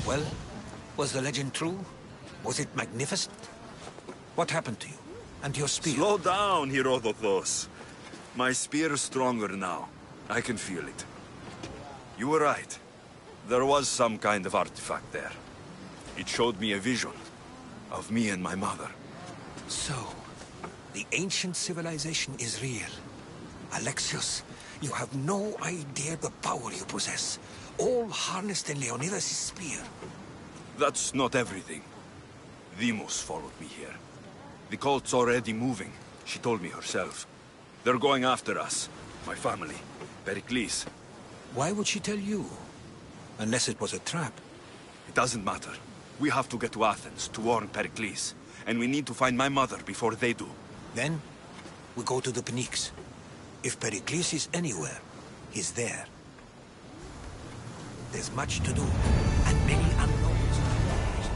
Well, was the legend true? Was it magnificent? What happened to you? And your spear? Slow down, Herodotos. My spear is stronger now. I can feel it. You were right. There was some kind of artifact there. It showed me a vision of me and my mother. So, the ancient civilization is real. Alexios, you have no idea the power you possess. All harnessed in Leonidas' spear. That's not everything. Deimos followed me here. The cult's already moving, she told me herself. They're going after us. My family. Pericles. Why would she tell you? Unless it was a trap. It doesn't matter. We have to get to Athens to warn Pericles. And we need to find my mother before they do. Then, we go to the Pnyx. If Pericles is anywhere, he's there. There's much to do, and many unknowns.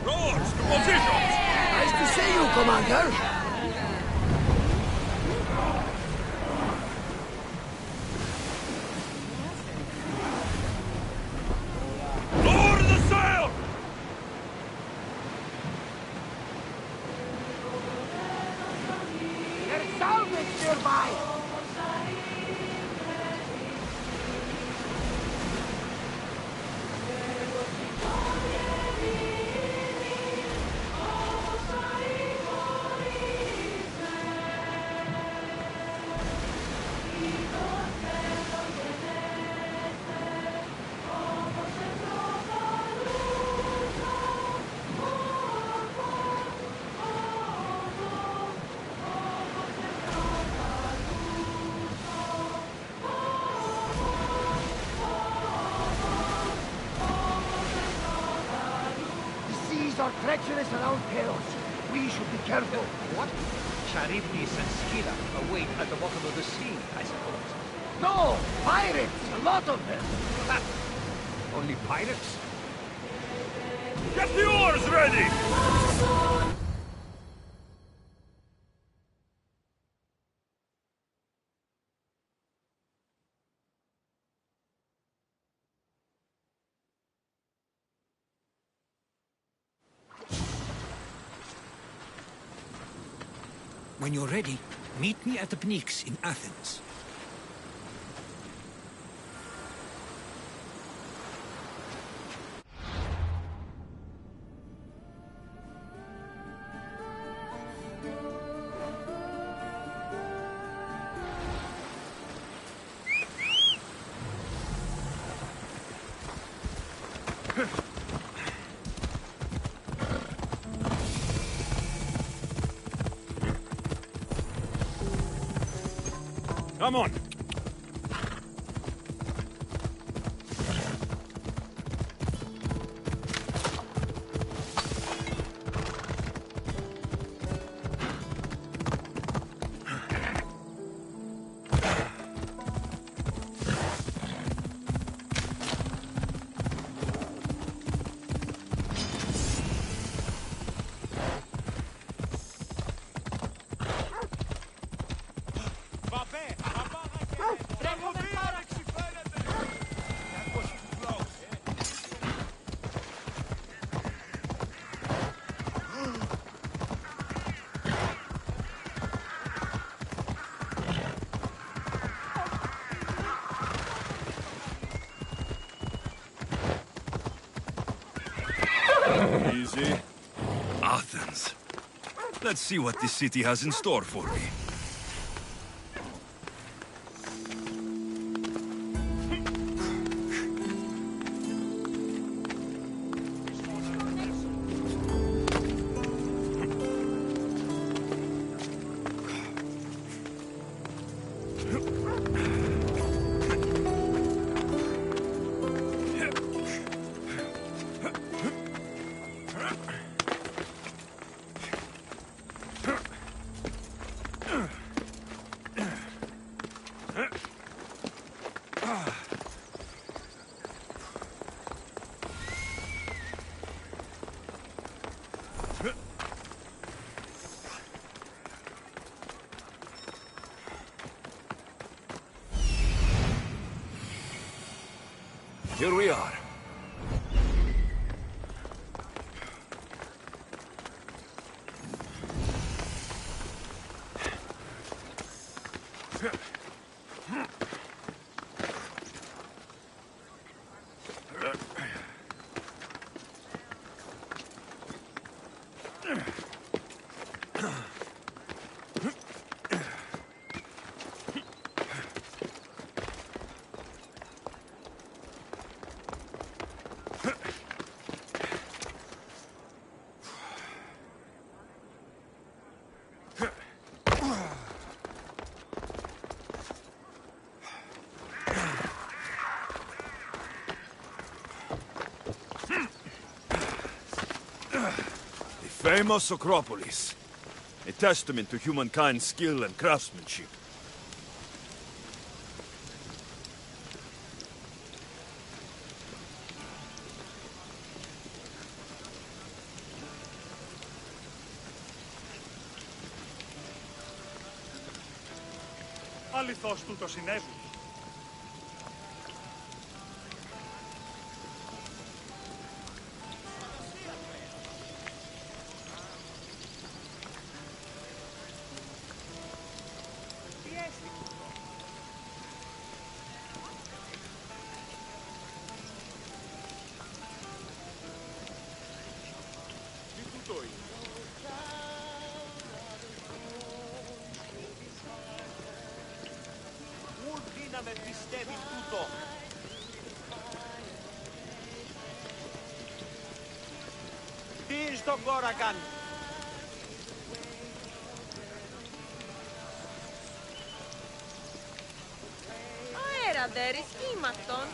Lords, to positions! Nice to see you, Commander! Lower the sail! There's salvage nearby! Are treacherous around Chaos. We should be careful. What? Charybdis and Scylla await at the bottom of the sea, I suppose. No! Pirates! A lot of them! Ha! Only pirates? Get the oars ready! When you're ready, meet me at the Pnyx in Athens. Come on! Easy. Athens. Let's see what this city has in store for me. Here we are. famous Acropolis. A testament to humankind's skill and craftsmanship. Αληθώς τούτο συνέβη. Να με πιστεύει τούτο. Τι στον κόρακαν. Αέρα, ντερ, ισχύει μ' αυτόν.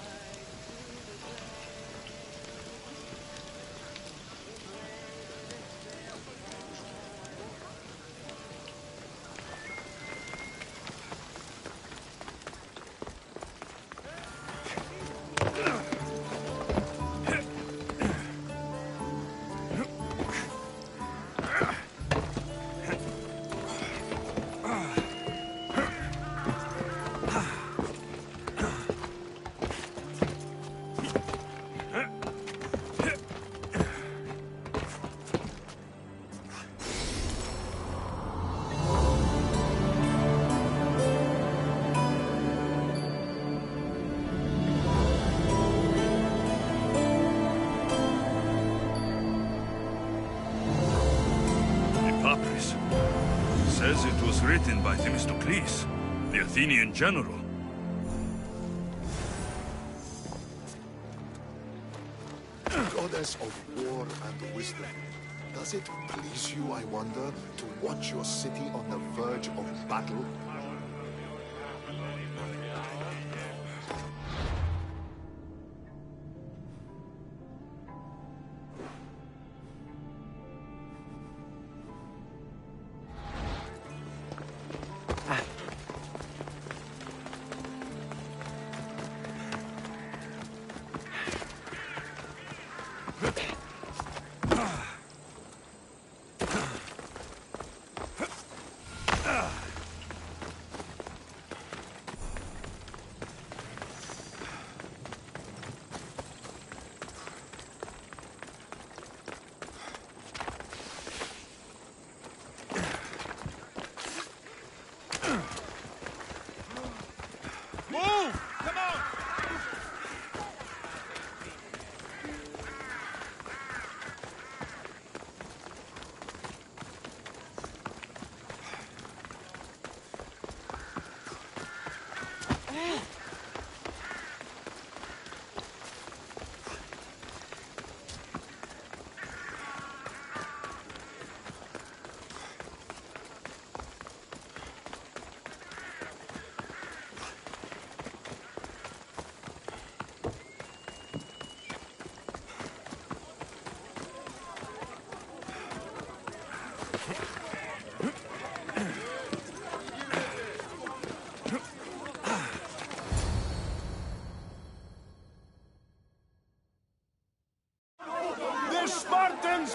Says it was written by Themistocles, the Athenian general. Goddess of war and wisdom, does it please you, I wonder, to watch your city on the verge of battle?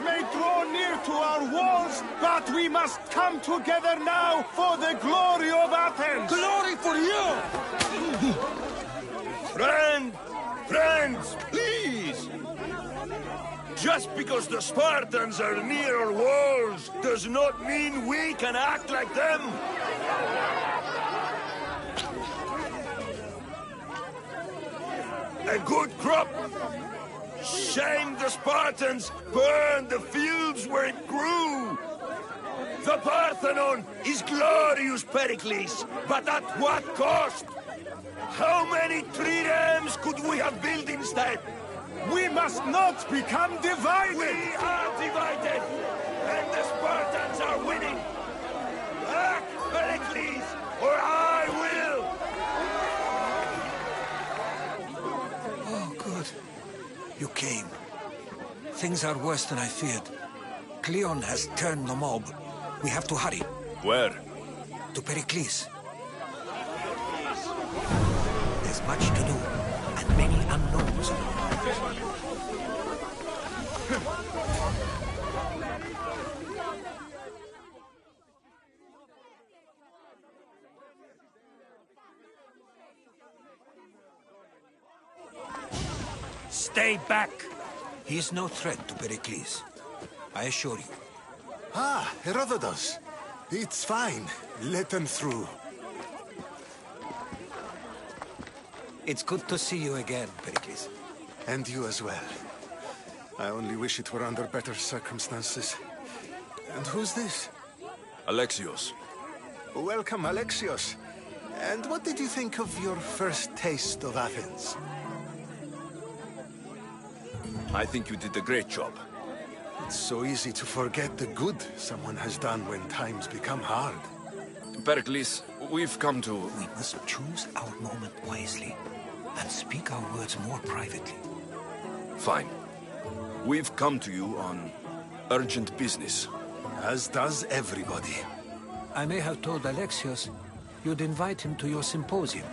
May draw near to our walls, but we must come together now for the glory of Athens! Glory for you! Friends, please! Just because the Spartans are near our walls does not mean we can act like them! A good crop! Shame the Spartans burned the fields where it grew! The Parthenon is glorious, Pericles, but at what cost? How many triremes could we have built instead? We must not become divided! We are divided, and the Spartans are winning! Act, Pericles, or I will! Oh, good. You came. Things are worse than I feared. Cleon has turned the mob. We have to hurry. Where? To Pericles. There's much to do, and many unknowns. Stay back! He's no threat to Pericles. I assure you. Ah, Herodotus. It's fine. Let them through. It's good to see you again, Pericles. And you as well. I only wish it were under better circumstances. And who's this? Alexios. Welcome, Alexios. And what did you think of your first taste of Athens? I think you did a great job. It's so easy to forget the good someone has done when times become hard. Pericles, we've come to... We must choose our moment wisely, and speak our words more privately. Fine. We've come to you on urgent business. As does everybody. I may have told Alexios you'd invite him to your symposium.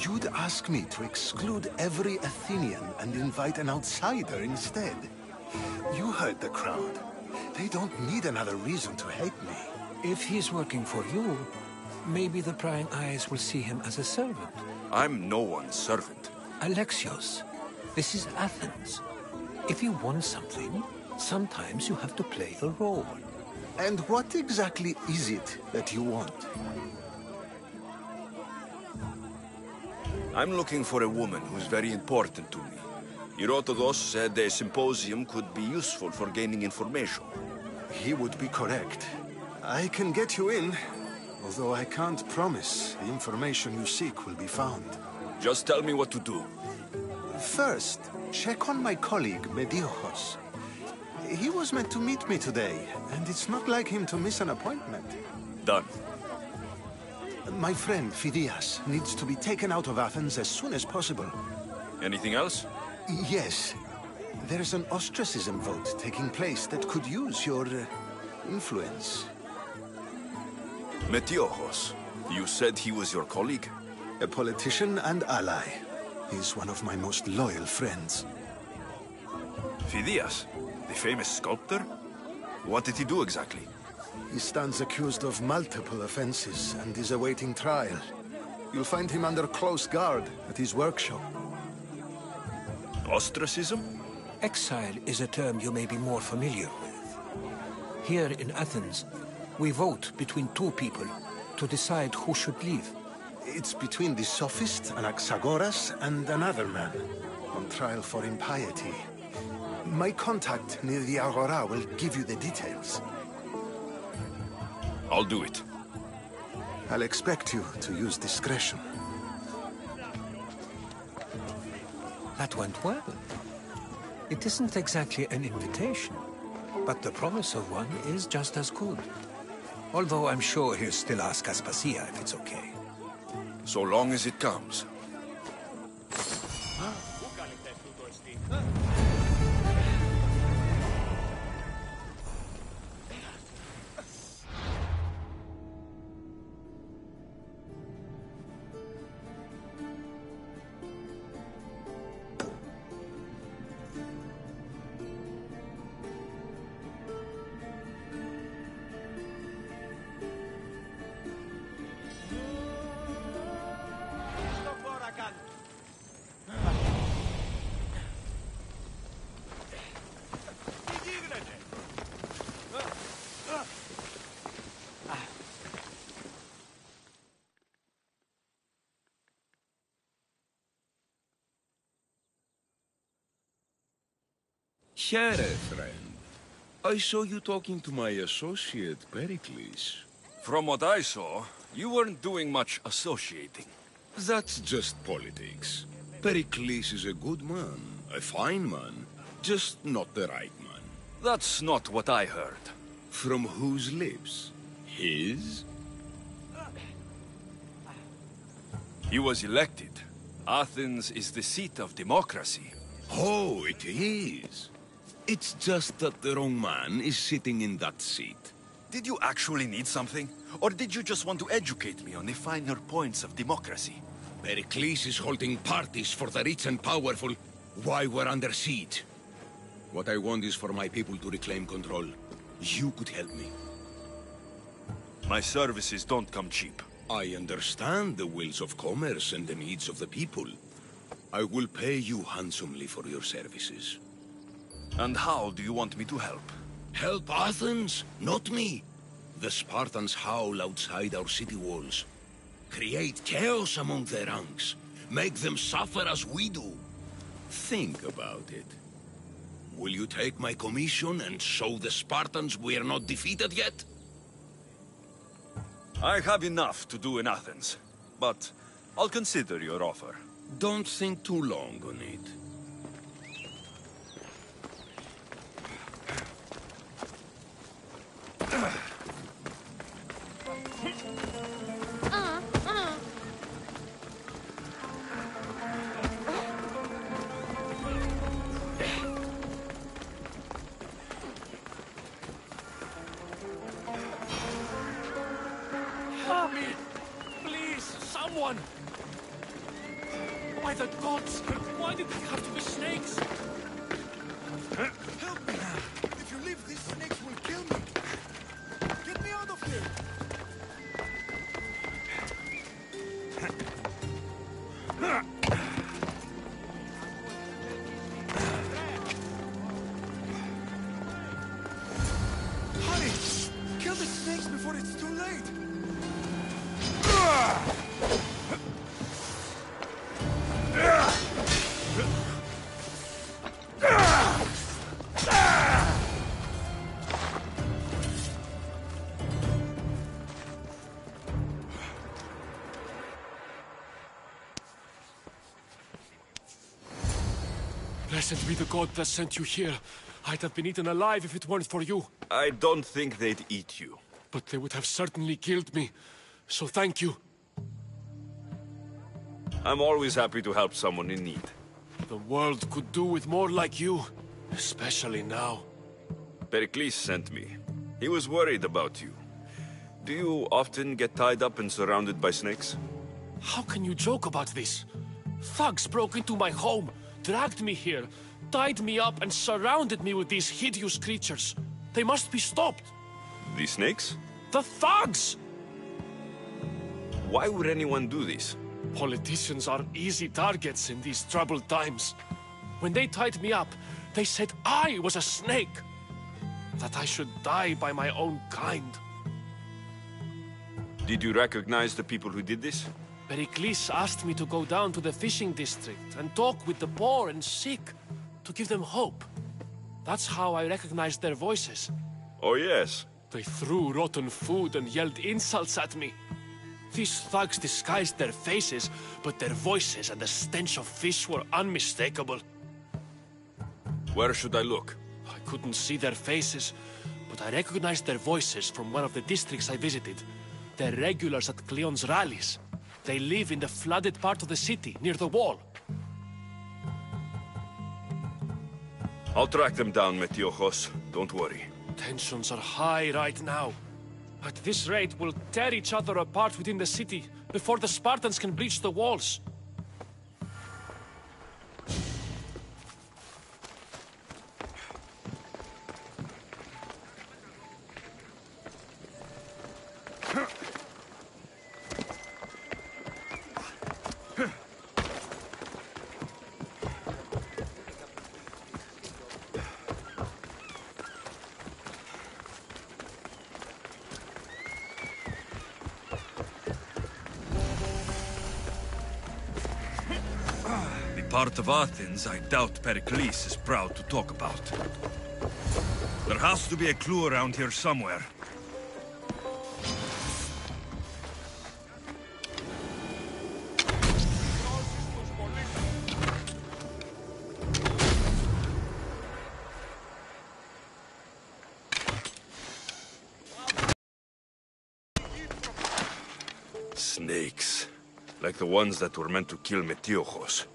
You'd ask me to exclude every Athenian and invite an outsider instead. You heard the crowd. They don't need another reason to hate me. If he's working for you, maybe the prying eyes will see him as a servant. I'm no one's servant. Alexios, this is Athens. If you want something, sometimes you have to play a role. And what exactly is it that you want? I'm looking for a woman who's very important to me. Herodotus said a symposium could be useful for gaining information. He would be correct. I can get you in, although I can't promise the information you seek will be found. Just tell me what to do. First, check on my colleague, Mediochos. He was meant to meet me today, and it's not like him to miss an appointment. Done. My friend, Phidias, needs to be taken out of Athens as soon as possible. Anything else? Yes. There's an ostracism vote taking place that could use your influence. Metiochos. You said he was your colleague? A politician and ally. He's one of my most loyal friends. Phidias, the famous sculptor? What did he do exactly? He stands accused of multiple offenses and is awaiting trial. You'll find him under close guard at his workshop. Ostracism? Exile is a term you may be more familiar with. Here in Athens, we vote between two people to decide who should leave. It's between the sophist Anaxagoras and another man, on trial for impiety. My contact near the Agora will give you the details. I'll do it. I'll expect you to use discretion. That went well. It isn't exactly an invitation, but the promise of one is just as good. Although I'm sure he'll still ask Aspasia if it's okay. So long as it comes. Here, friend. I saw you talking to my associate, Pericles. From what I saw, you weren't doing much associating. That's just politics. Pericles is a good man, a fine man, just not the right man. That's not what I heard. From whose lips? His? He was elected. Athens is the seat of democracy. Oh, it is. It's just that the wrong man is sitting in that seat. Did you actually need something? Or did you just want to educate me on the finer points of democracy? Pericles is holding parties for the rich and powerful while we're under siege. What I want is for my people to reclaim control. You could help me. My services don't come cheap. I understand the wills of commerce and the needs of the people. I will pay you handsomely for your services. And how do you want me to help? Help Athens, not me. The Spartans howl outside our city walls. Create chaos among their ranks. Make them suffer as we do. Think about it. Will you take my commission and show the Spartans we are not defeated yet? I have enough to do in Athens, but I'll consider your offer. Don't think too long on it. Help me! Please, someone! By the gods! Why did they have to be snakes? Help me! If you leave, these snakes will kill me! Get me out of here! Hurry! Kill the snakes before it's too late! Blessed be the god that sent you here. I'd have been eaten alive if it weren't for you. I don't think they'd eat you. But they would have certainly killed me. So thank you. I'm always happy to help someone in need. The world could do with more like you. Especially now. Pericles sent me. He was worried about you. Do you often get tied up and surrounded by snakes? How can you joke about this? Thugs broke into my home, dragged me here, tied me up and surrounded me with these hideous creatures. They must be stopped. The snakes? The thugs! Why would anyone do this? Politicians are easy targets in these troubled times. When they tied me up, they said I was a snake. That I should die by my own kind. Did you recognize the people who did this? Pericles asked me to go down to the fishing district and talk with the poor and sick, to give them hope. That's how I recognized their voices. Oh yes. They threw rotten food and yelled insults at me. These thugs disguised their faces, but their voices and the stench of fish were unmistakable. Where should I look? I couldn't see their faces, but I recognized their voices from one of the districts I visited. They're regulars at Cleon's rallies. They live in the flooded part of the city, near the wall. I'll track them down, Metiochos. Don't worry. Tensions are high right now. At this rate, we'll tear each other apart within the city before the Spartans can breach the walls. Part of Athens I doubt Pericles is proud to talk about. There has to be a clue around here somewhere. Snakes. Like the ones that were meant to kill Metiochos.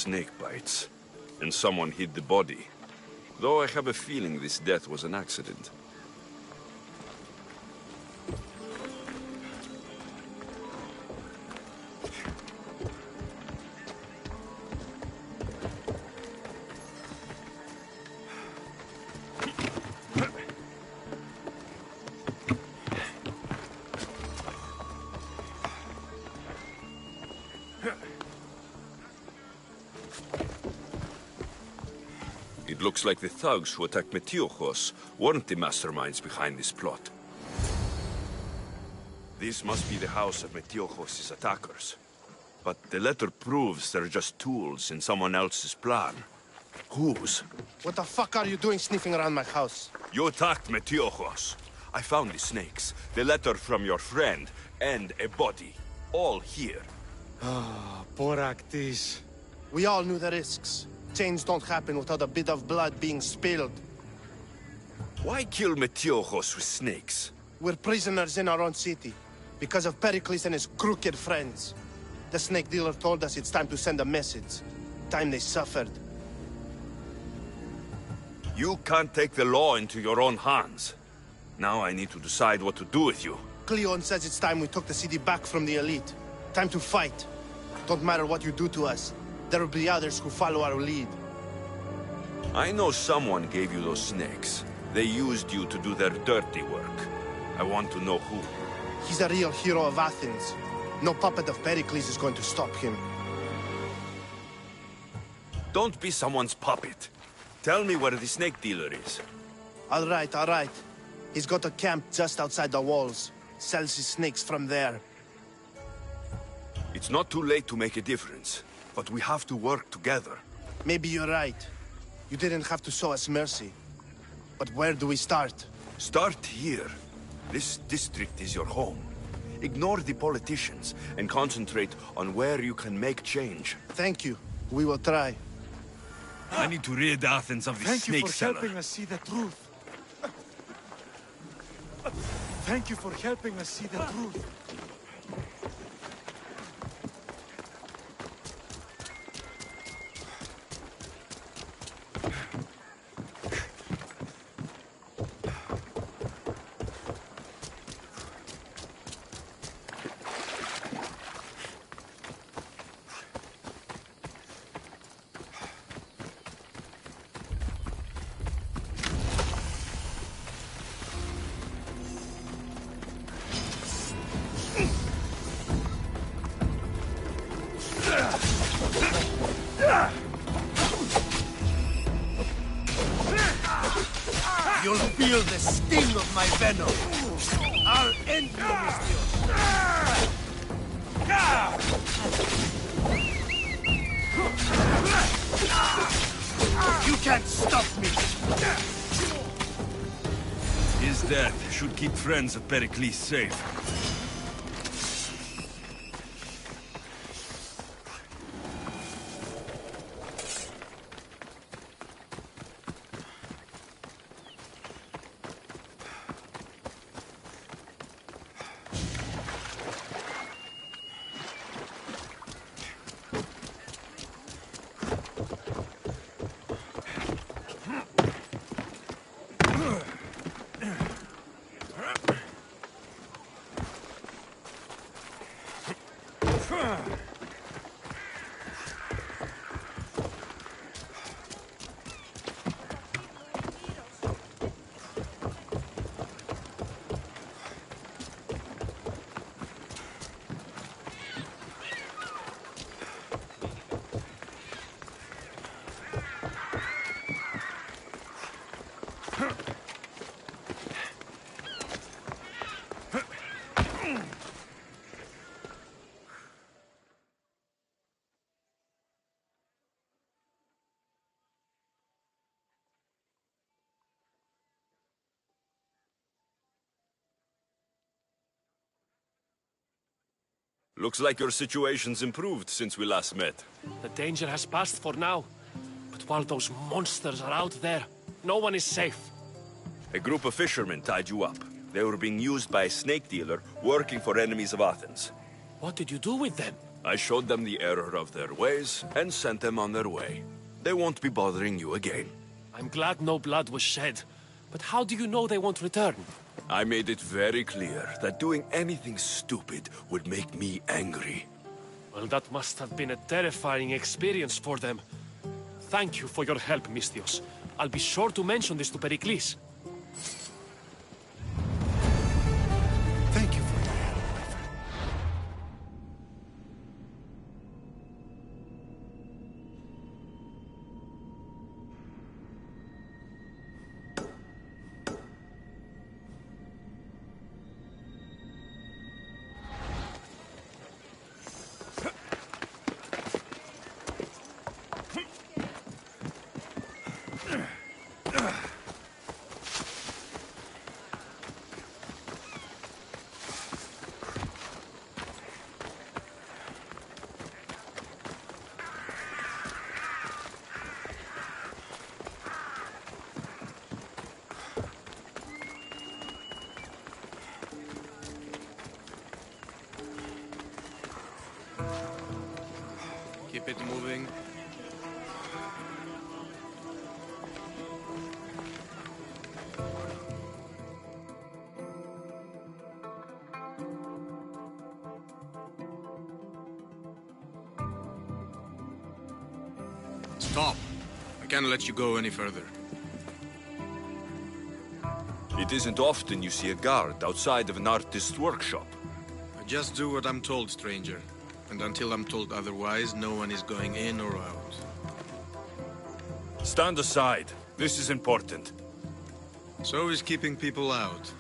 snake bites, and someone hid the body. Though I have a feeling this death was an accident. It looks like the thugs who attacked Metiochos weren't the masterminds behind this plot. This must be the house of Metiochos' attackers. But the letter proves they're just tools in someone else's plan. Whose? What the fuck are you doing sniffing around my house? You attacked Metiochos. I found the snakes, the letter from your friend, and a body. All here. Ah, Boraktis. We all knew the risks. Change don't happen without a bit of blood being spilled. Why kill Metiochos with snakes? We're prisoners in our own city, because of Pericles and his crooked friends. The snake dealer told us it's time to send a message. Time they suffered. You can't take the law into your own hands. Now I need to decide what to do with you. Cleon says it's time we took the city back from the elite. Time to fight. Don't matter what you do to us. There will be others who follow our lead. I know someone gave you those snakes. They used you to do their dirty work. I want to know who. He's a real hero of Athens. No puppet of Pericles is going to stop him. Don't be someone's puppet. Tell me where the snake dealer is. All right. He's got a camp just outside the walls. Sells his snakes from there. It's not too late to make a difference, but we have to work together. Maybe you're right. You didn't have to show us mercy. But where do we start? Start here. This district is your home. Ignore the politicians and concentrate on where you can make change. Thank you. We will try. I need to rid Athens of this snake seller. Thank you for helping us see the truth. Thank you for helping us see the truth. You'll feel the sting of my venom. I'll end you, You can't stop me! His death should keep friends of Pericles safe. Looks like your situation's improved since we last met. The danger has passed for now. But while those monsters are out there, no one is safe. A group of fishermen tied you up. They were being used by a snake dealer working for enemies of Athens. What did you do with them? I showed them the error of their ways and sent them on their way. They won't be bothering you again. I'm glad no blood was shed. But how do you know they won't return? I made it very clear that doing anything stupid would make me angry. Well, that must have been a terrifying experience for them. Thank you for your help, Misthios. I'll be sure to mention this to Pericles. Thank you for your help, my friend. Keep it moving. Stop. I can't let you go any further. It isn't often you see a guard outside of an artist's workshop. I just do what I'm told, stranger. And until I'm told otherwise, no one is going in or out. Stand aside. This is important. So is keeping people out.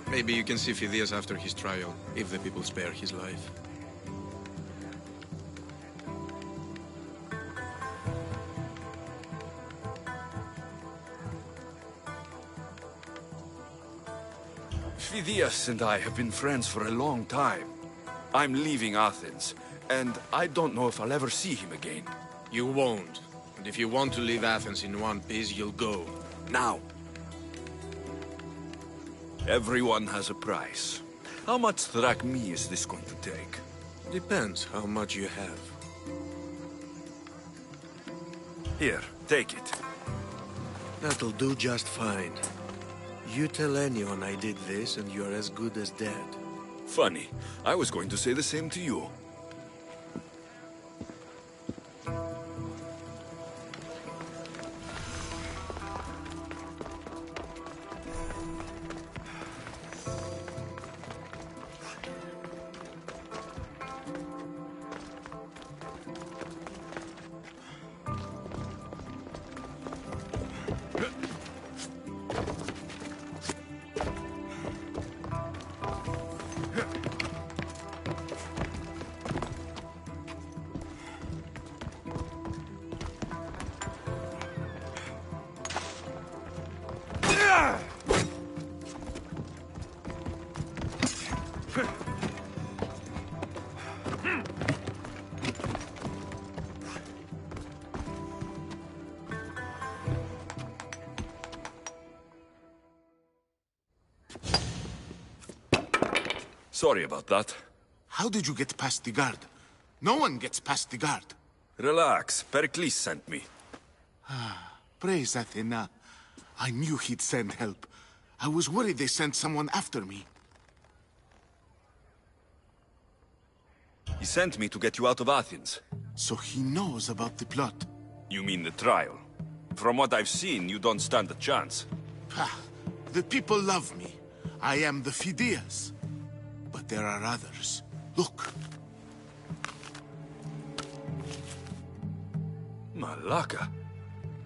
Maybe you can see Phidias after his trial, if the people spare his life. Phidias and I have been friends for a long time. I'm leaving Athens, and I don't know if I'll ever see him again. You won't. And if you want to leave Athens in one piece, you'll go. Now. Everyone has a price. How much drachmae is this going to take? Depends how much you have. Here, take it. That'll do just fine. You tell anyone I did this, and you're as good as dead. Funny. I was going to say the same to you. Sorry about that. How did you get past the guard? No one gets past the guard. Relax. Pericles sent me. Praise Athena. I knew he'd send help. I was worried they sent someone after me. He sent me to get you out of Athens. So he knows about the plot. You mean the trial? From what I've seen, you don't stand a chance. The people love me. I am the Phidias. But there are others. Look. Malaka.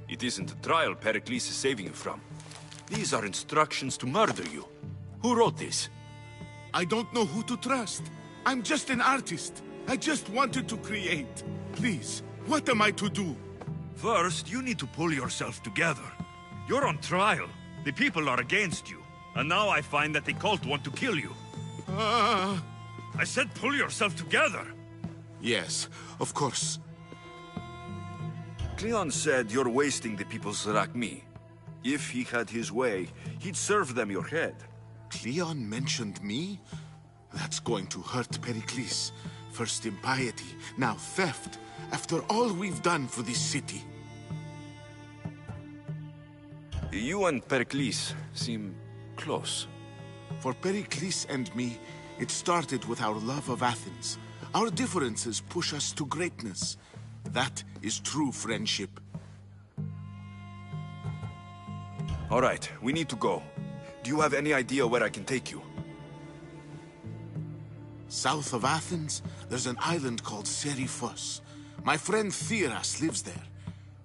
It isn't the trial Pericles is saving you from. These are instructions to murder you. Who wrote this? I don't know who to trust. I'm just an artist. I just wanted to create. Please, what am I to do? First, you need to pull yourself together. You're on trial. The people are against you. And now I find that the cult want to kill you. I said pull yourself together. Yes, of course. Cleon said you're wasting the people's drachmae. If he had his way, he'd serve them your head. Cleon mentioned me? That's going to hurt Pericles. First impiety, now theft. After all we've done for this city. You and Pericles seem close. For Pericles and me, it started with our love of Athens. Our differences push us to greatness. That is true friendship. All right, we need to go. Do you have any idea where I can take you? South of Athens, there's an island called Seriphos. My friend Theras lives there.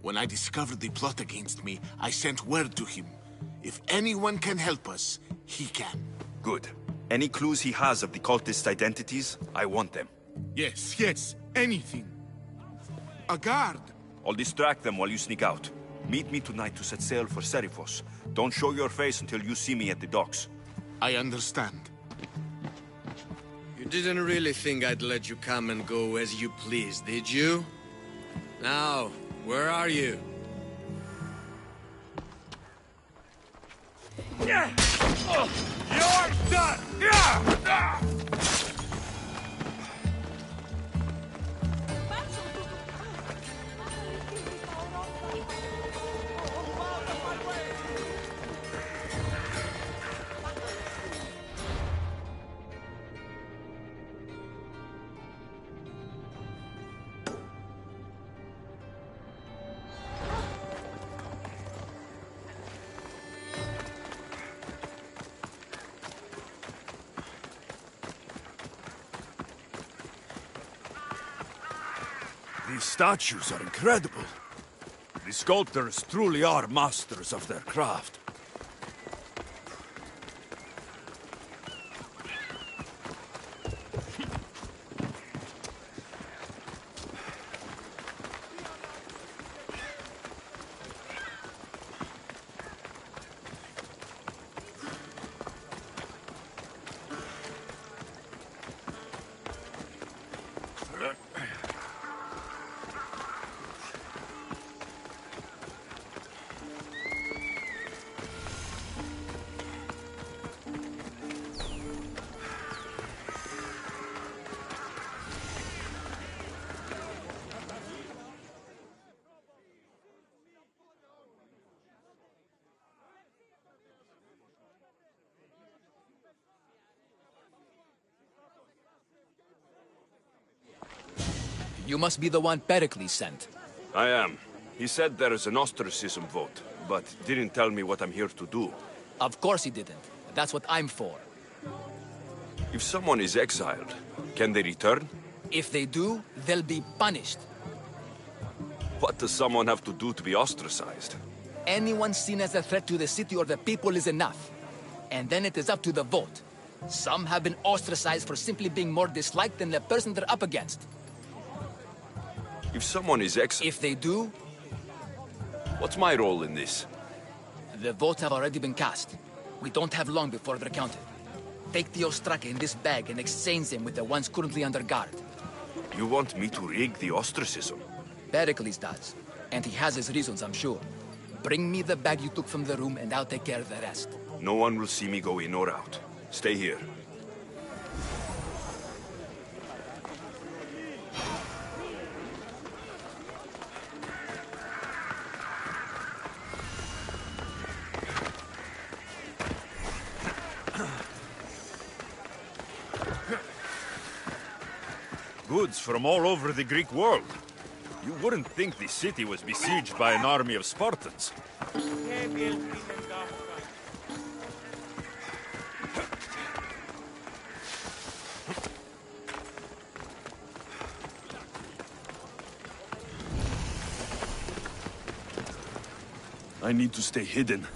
When I discovered the plot against me, I sent word to him. If anyone can help us, he can. Good. Any clues he has of the cultists' identities, I want them. Yes, anything. A guard. I'll distract them while you sneak out. Meet me tonight to set sail for Seriphos. Don't show your face until you see me at the docks. I understand. You didn't really think I'd let you come and go as you please, did you? Now, where are you? You're done! These statues are incredible. The sculptors truly are masters of their craft. You must be the one Pericles sent. I am. He said there is an ostracism vote, but didn't tell me what I'm here to do. Of course he didn't. That's what I'm for. If someone is exiled, can they return? If they do, they'll be punished. What does someone have to do to be ostracized? Anyone seen as a threat to the city or the people is enough. And then it is up to the vote. Some have been ostracized for simply being more disliked than the person they're up against. If someone is If they do... What's my role in this? The votes have already been cast. We don't have long before they're counted. Take the ostraka in this bag and exchange them with the ones currently under guard. You want me to rig the ostracism? Pericles does. And he has his reasons, I'm sure. Bring me the bag you took from the room and I'll take care of the rest. No one will see me go in or out. Stay here. Goods from all over the Greek world. You wouldn't think the city was besieged by an army of Spartans. I need to stay hidden.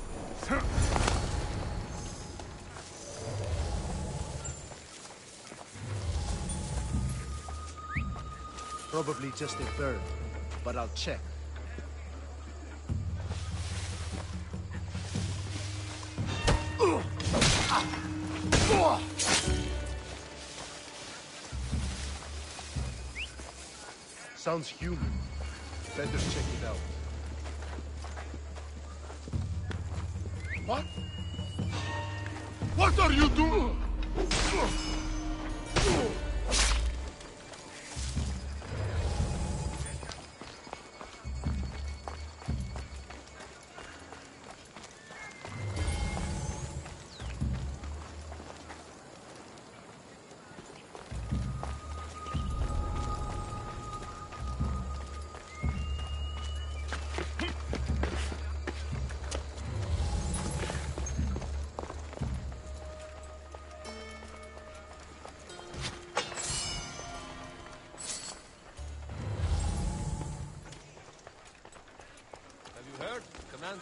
Probably just a bird, but I'll check. Sounds human. Better check it out. What? What are you doing?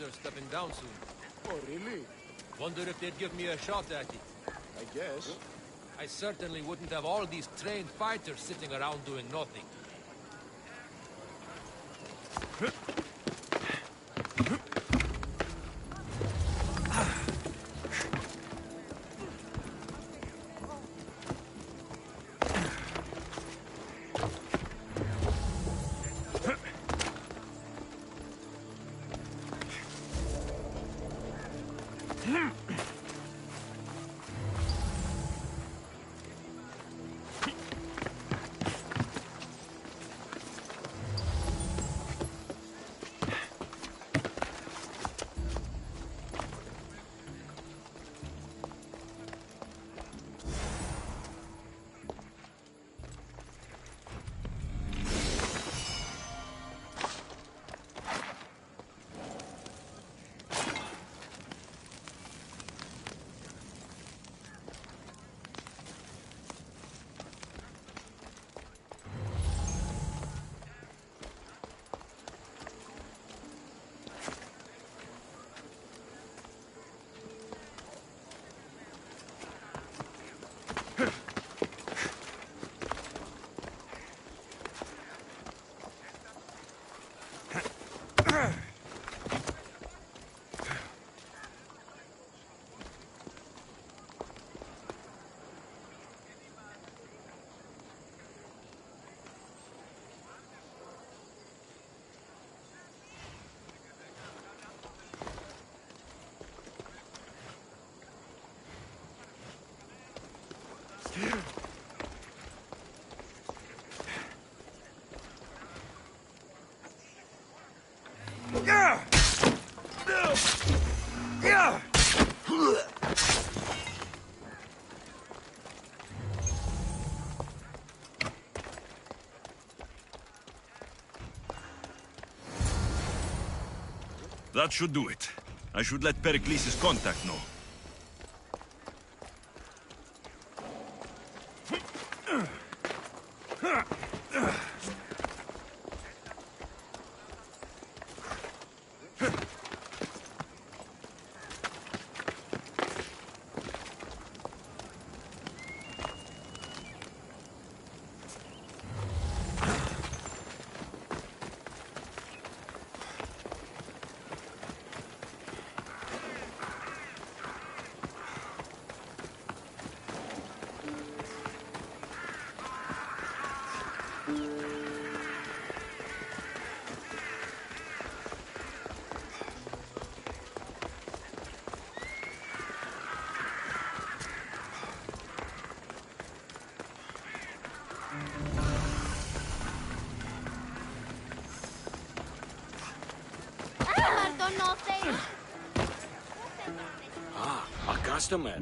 soldiers stepping down soon. Oh, really? Wonder if they'd give me a shot at it. I guess. I certainly wouldn't have all these trained fighters sitting around doing nothing. That should do it. I should let Pericles' contact know. Ah, a customer.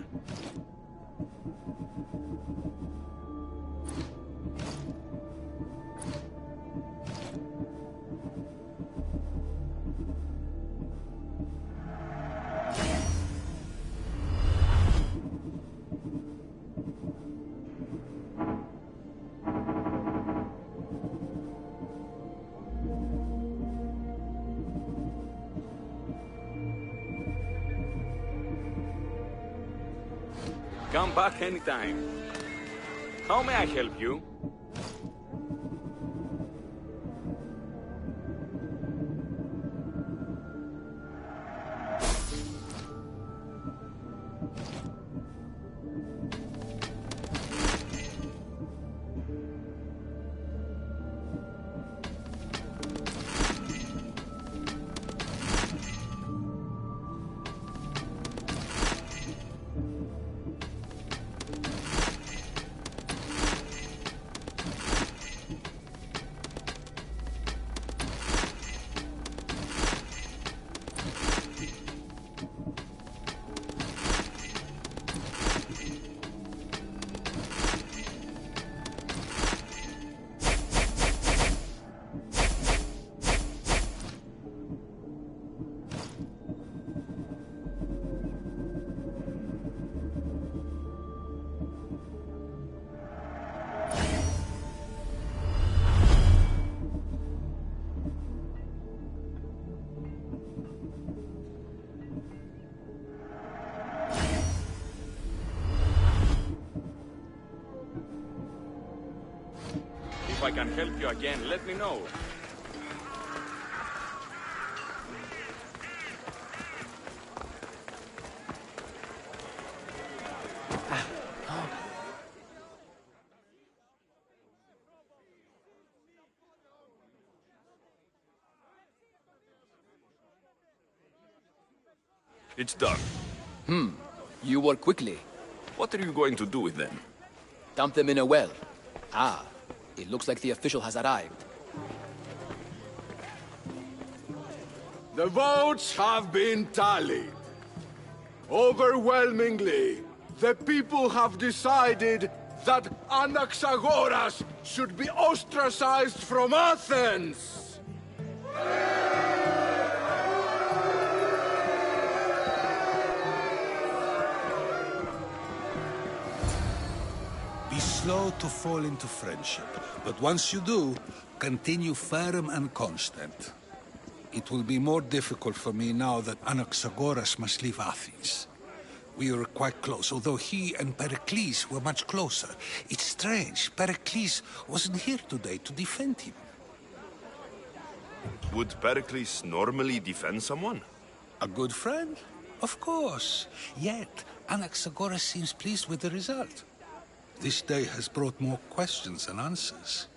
Come back anytime. How may I help you? I can help you again, let me know. It's done. You work quickly. What are you going to do with them? Dump them in a well. Ah, it looks like the official has arrived. The votes have been tallied. Overwhelmingly, the people have decided that Anaxagoras should be ostracized from Athens! Be slow to fall into friendship, but once you do, continue firm and constant. It will be more difficult for me now that Anaxagoras must leave Athens. We were quite close, although he and Pericles were much closer. It's strange, Pericles wasn't here today to defend him. Would Pericles normally defend someone? A good friend? Of course. Yet, Anaxagoras seems pleased with the result. This day has brought more questions than answers.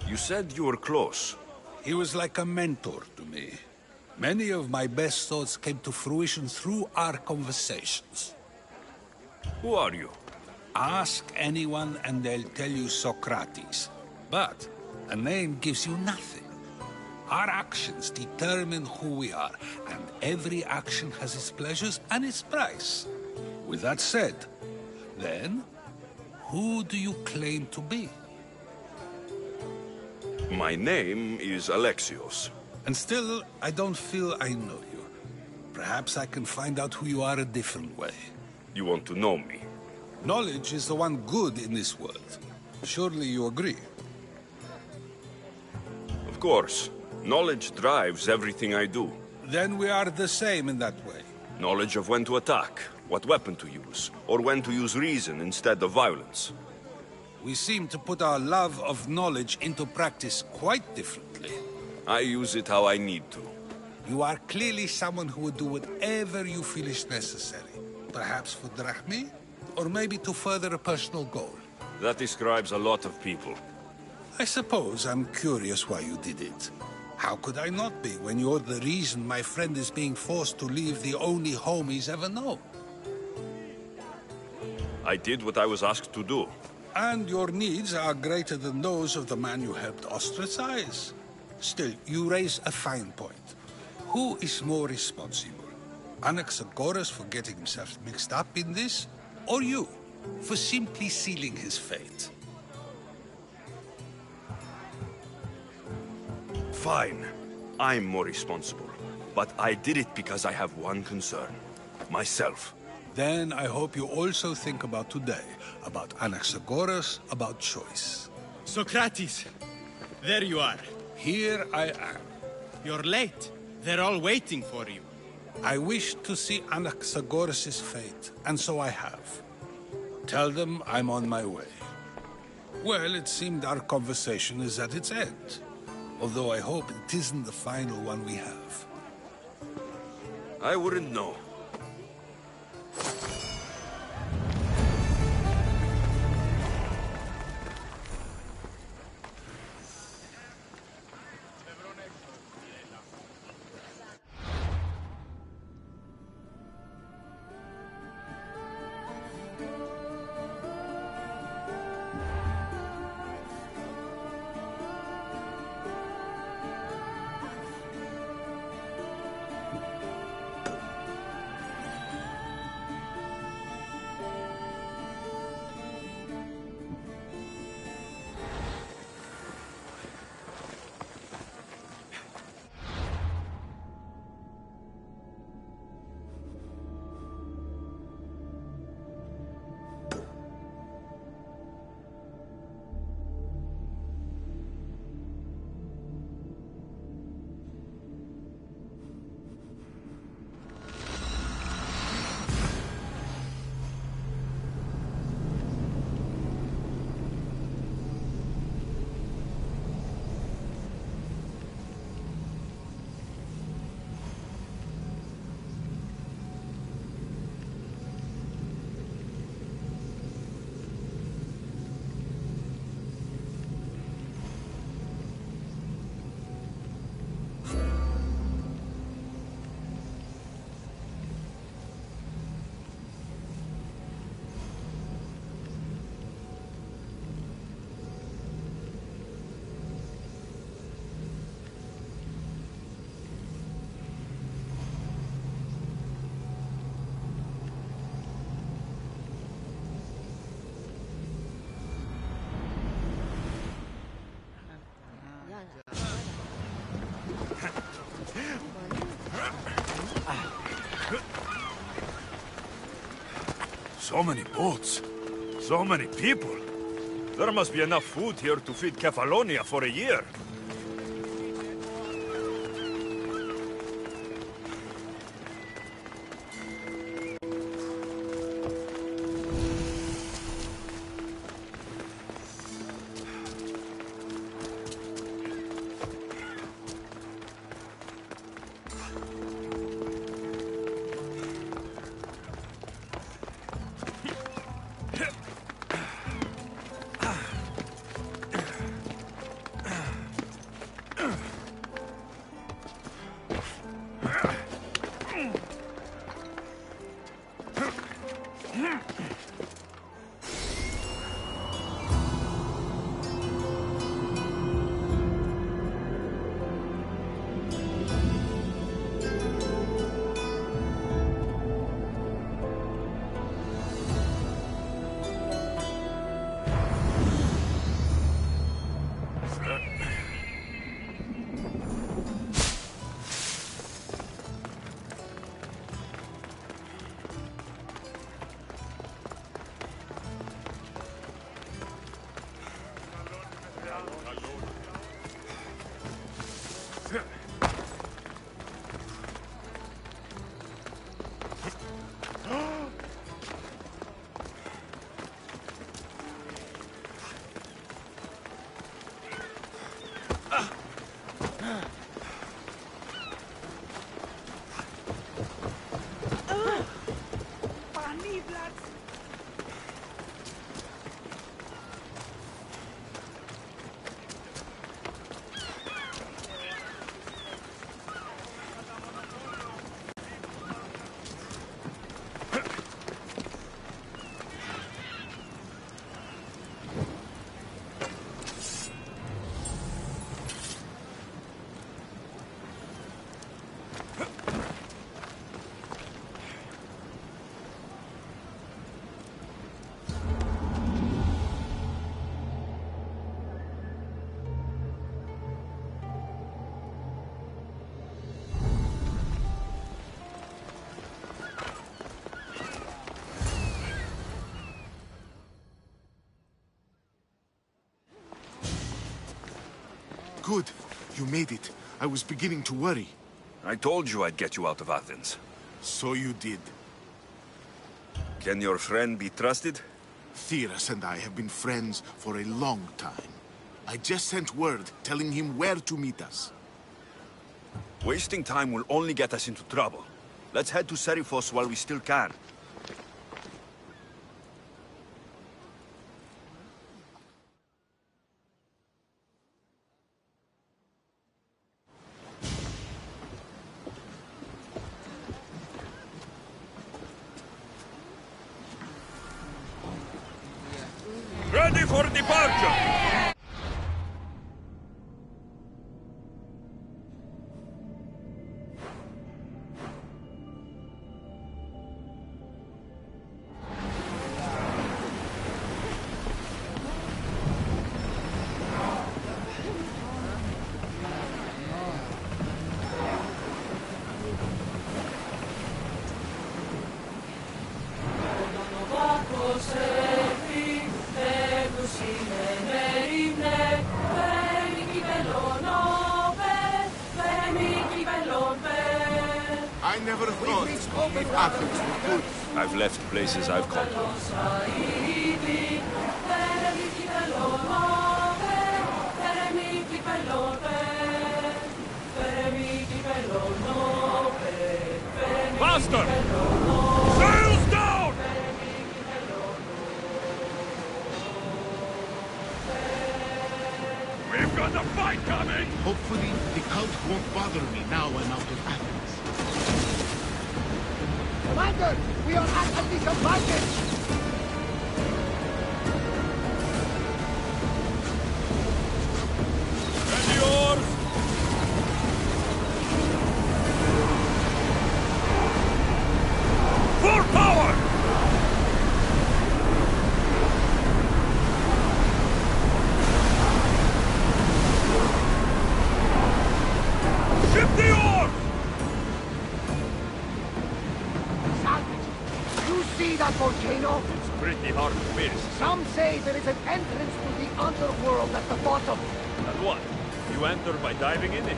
You said you were close. He was like a mentor to me. Many of my best thoughts came to fruition through our conversations. Who are you? Ask anyone and they'll tell you Socrates. But a name gives you nothing. Our actions determine who we are, and every action has its pleasures and its price. With that said, then, who do you claim to be? My name is Alexios. And still, I don't feel I know you. Perhaps I can find out who you are a different way. You want to know me? Knowledge is the one good in this world. Surely you agree? Of course. Knowledge drives everything I do. Then we are the same in that way. Knowledge of when to attack, what weapon to use, or when to use reason instead of violence. We seem to put our love of knowledge into practice quite differently. I use it how I need to. You are clearly someone who would do whatever you feel is necessary. Perhaps for drachmi, or maybe to further a personal goal. That describes a lot of people. I suppose I'm curious why you did it. How could I not be when you're the reason my friend is being forced to leave the only home he's ever known? I did what I was asked to do. And your needs are greater than those of the man you helped ostracize. Still, you raise a fine point. Who is more responsible? Anaxagoras for getting himself mixed up in this? Or you, for simply sealing his fate? Fine. I'm more responsible. But I did it because I have one concern. Myself. Then I hope you also think about today. About Anaxagoras, about choice. Socrates! There you are. Here I am. You're late. They're all waiting for you. I wish to see Anaxagoras' fate, and so I have. Tell them I'm on my way. Well, it seemed our conversation is at its end. Although I hope it isn't the final one we have. I wouldn't know. So many boats. So many people. There must be enough food here to feed Kefalonia for a year. Good. You made it. I was beginning to worry. I told you I'd get you out of Athens. So you did. Can your friend be trusted? Theras and I have been friends for a long time. I just sent word telling him where to meet us. Wasting time will only get us into trouble. Let's head to Serifos while we still can. Ready for departure! I never thought Athens would good. I've left places I've called home. Faster! Sails down! We've got a fight coming! Hopefully, the cult won't bother me now I'm out of Athens. Commander, we are at a disadvantage! Ready yours! Full power! Ship the oars! Salvage! Use see that volcano? It's pretty hard to miss. Some say there is an entrance to the underworld at the bottom. And what? You enter by diving in it?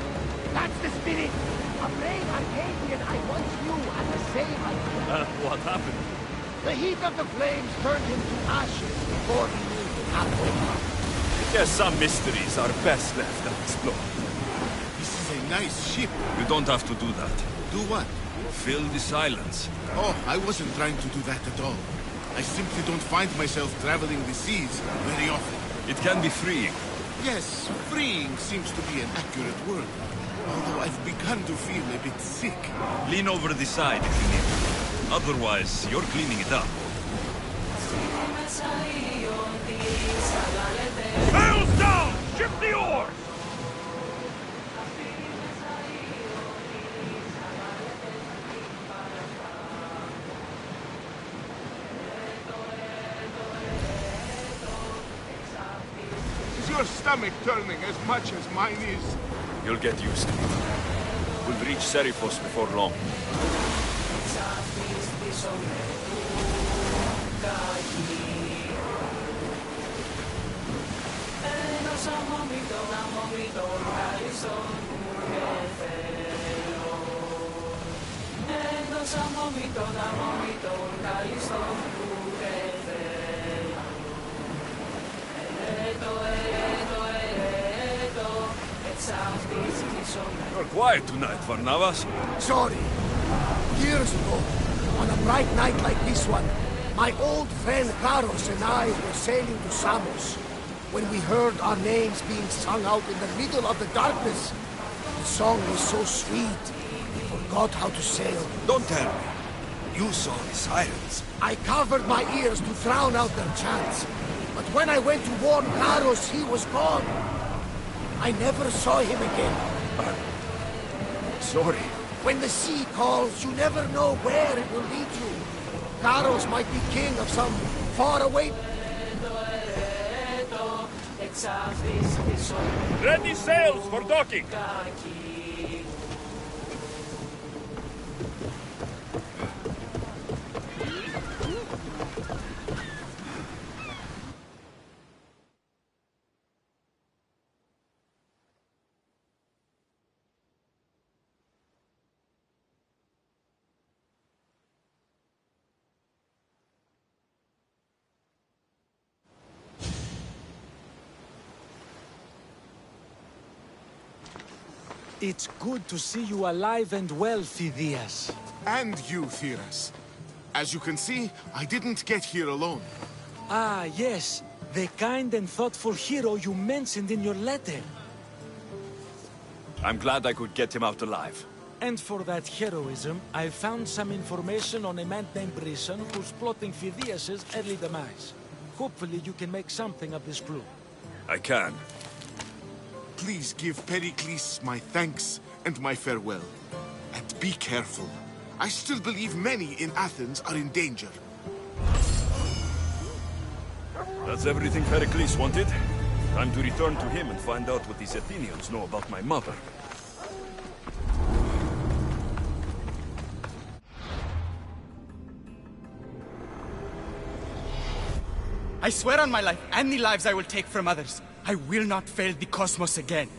That's the spirit. A brave Arcadian I once knew had the same idea. What happened? The heat of the flames turned him to ashes before he knew it happened. Yes, some mysteries are best left unexplored. This is a nice ship. You don't have to do that. Do what? Fill the silence. Oh, I wasn't trying to do that at all. I simply don't find myself traveling the seas very often. It can be freeing. Yes, freeing seems to be an accurate word. Although I've begun to feel a bit sick. Lean over the side if you need to. Otherwise, you're cleaning it up. Sails down! Ship the oars! Is your stomach turning as much as mine is? You'll get used to it. We'll reach Serifos before long. You're quiet tonight, Varnavas. Sorry. Years ago, on a bright night like this one, my old friend Karos and I were sailing to Samos. When we heard our names being sung out in the middle of the darkness, the song was so sweet, we forgot how to sail. Don't tell me. You saw the sirens. I covered my ears to drown out their chants. But when I went to warn Karos, he was gone. I never saw him again. Sorry. When the sea calls, you never know where it will lead you. Karos might be king of some faraway... Ready sails for docking! It's good to see you alive and well, Phidias. And you, Theras. As you can see, I didn't get here alone. Ah, yes. The kind and thoughtful hero you mentioned in your letter. I'm glad I could get him out alive. And for that heroism, I found some information on a man named Brisson who's plotting Phidias' early demise. Hopefully you can make something of this clue. I can. Please give Pericles my thanks and my farewell. And be careful. I still believe many in Athens are in danger. That's everything Pericles wanted. Time to return to him and find out what these Athenians know about my mother. I swear on my life and the lives I will take from others, I will not fail the cosmos again.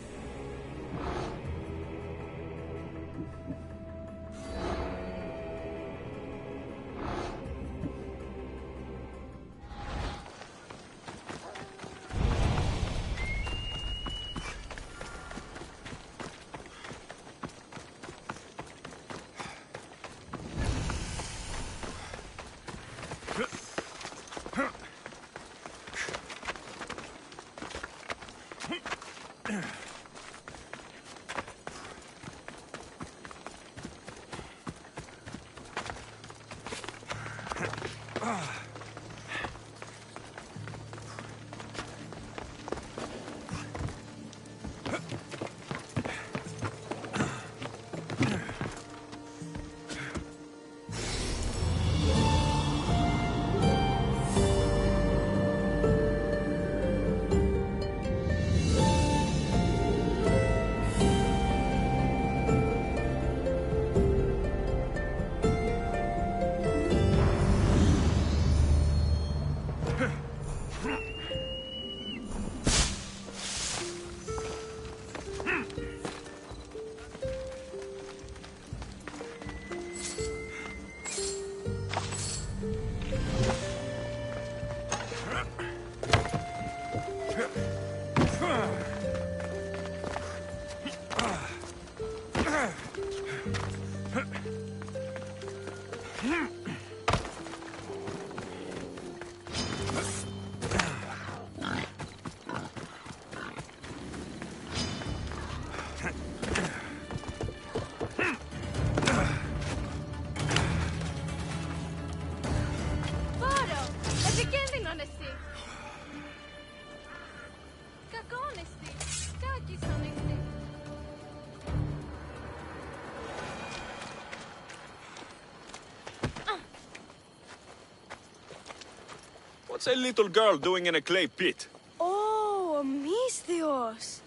What's a little girl doing in a clay pit? Oh, Misthios.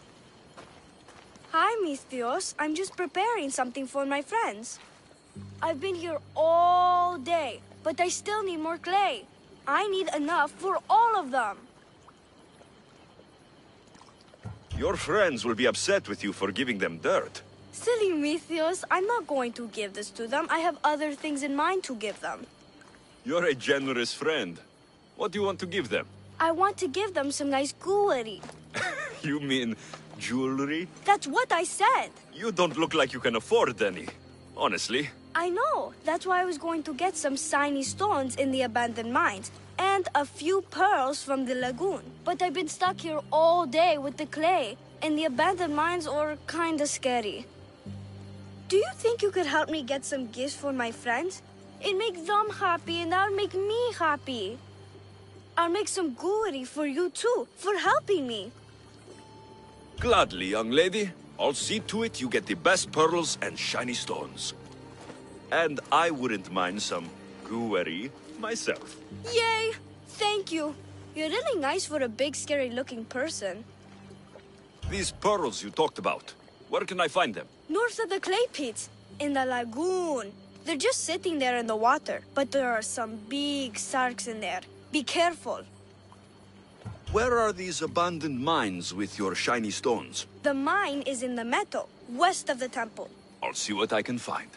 Hi, Misthios. I'm just preparing something for my friends. I've been here all day, but I still need more clay. I need enough for all of them. Your friends will be upset with you for giving them dirt. Silly Misthios, I'm not going to give this to them. I have other things in mind to give them. You're a generous friend. What do you want to give them? I want to give them some nice jewelry. You mean jewelry? That's what I said. You don't look like you can afford any, honestly. I know. That's why I was going to get some shiny stones in the abandoned mines and a few pearls from the lagoon. But I've been stuck here all day with the clay, and the abandoned mines are kinda scary. Do you think you could help me get some gifts for my friends? It makes them happy, and that'll make me happy. I'll make some jewelry for you too, for helping me. Gladly, young lady. I'll see to it you get the best pearls and shiny stones. And I wouldn't mind some jewelry myself. Yay! Thank you. You're really nice for a big, scary-looking person. These pearls you talked about, where can I find them? North of the clay pits, in the lagoon. They're just sitting there in the water, but there are some big sharks in there. Be careful. Where are these abandoned mines with your shiny stones? The mine is in the meadow, west of the temple. I'll see what I can find.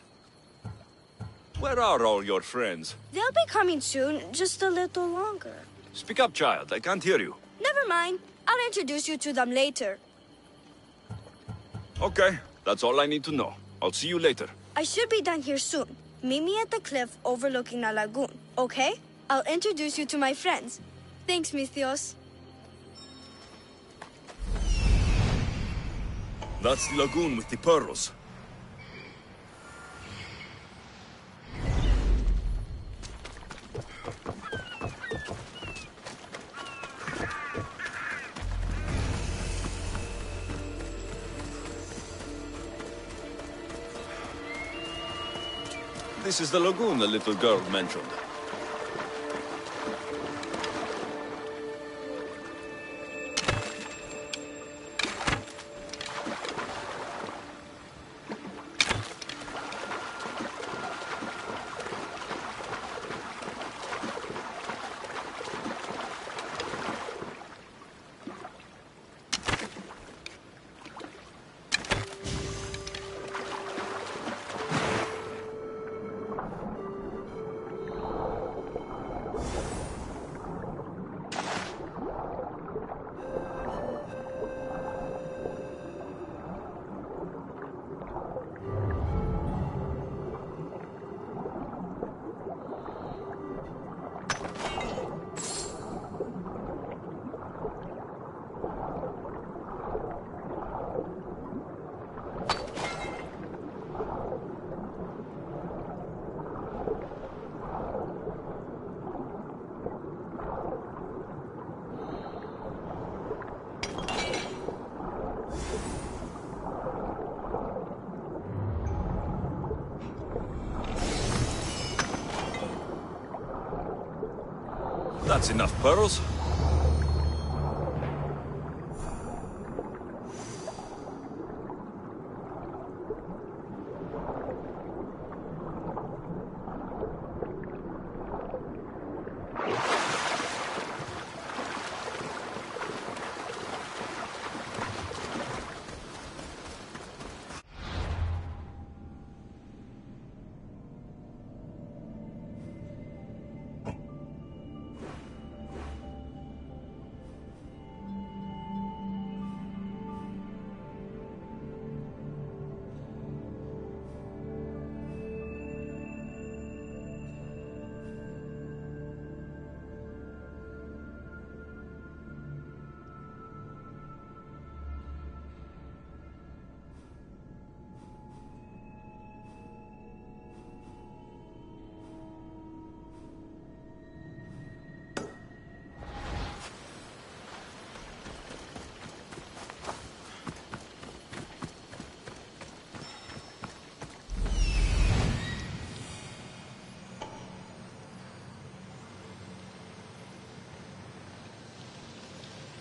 Where are all your friends? They'll be coming soon, just a little longer. Speak up, child. I can't hear you. Never mind. I'll introduce you to them later. Okay, that's all I need to know. I'll see you later. I should be done here soon. Meet me at the cliff overlooking the lagoon, okay? I'll introduce you to my friends. Thanks, Misthios. That's the lagoon with the pearls. This is the lagoon the little girl mentioned. That's enough pearls.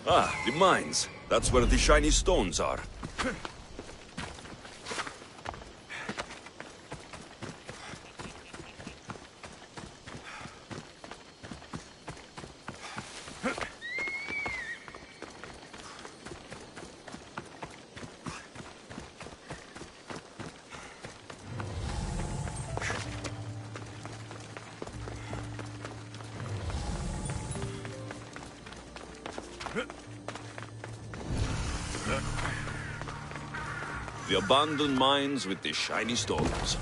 Ah, the mines. That's where the shiny stones are. The abandoned mines with the shiny stones.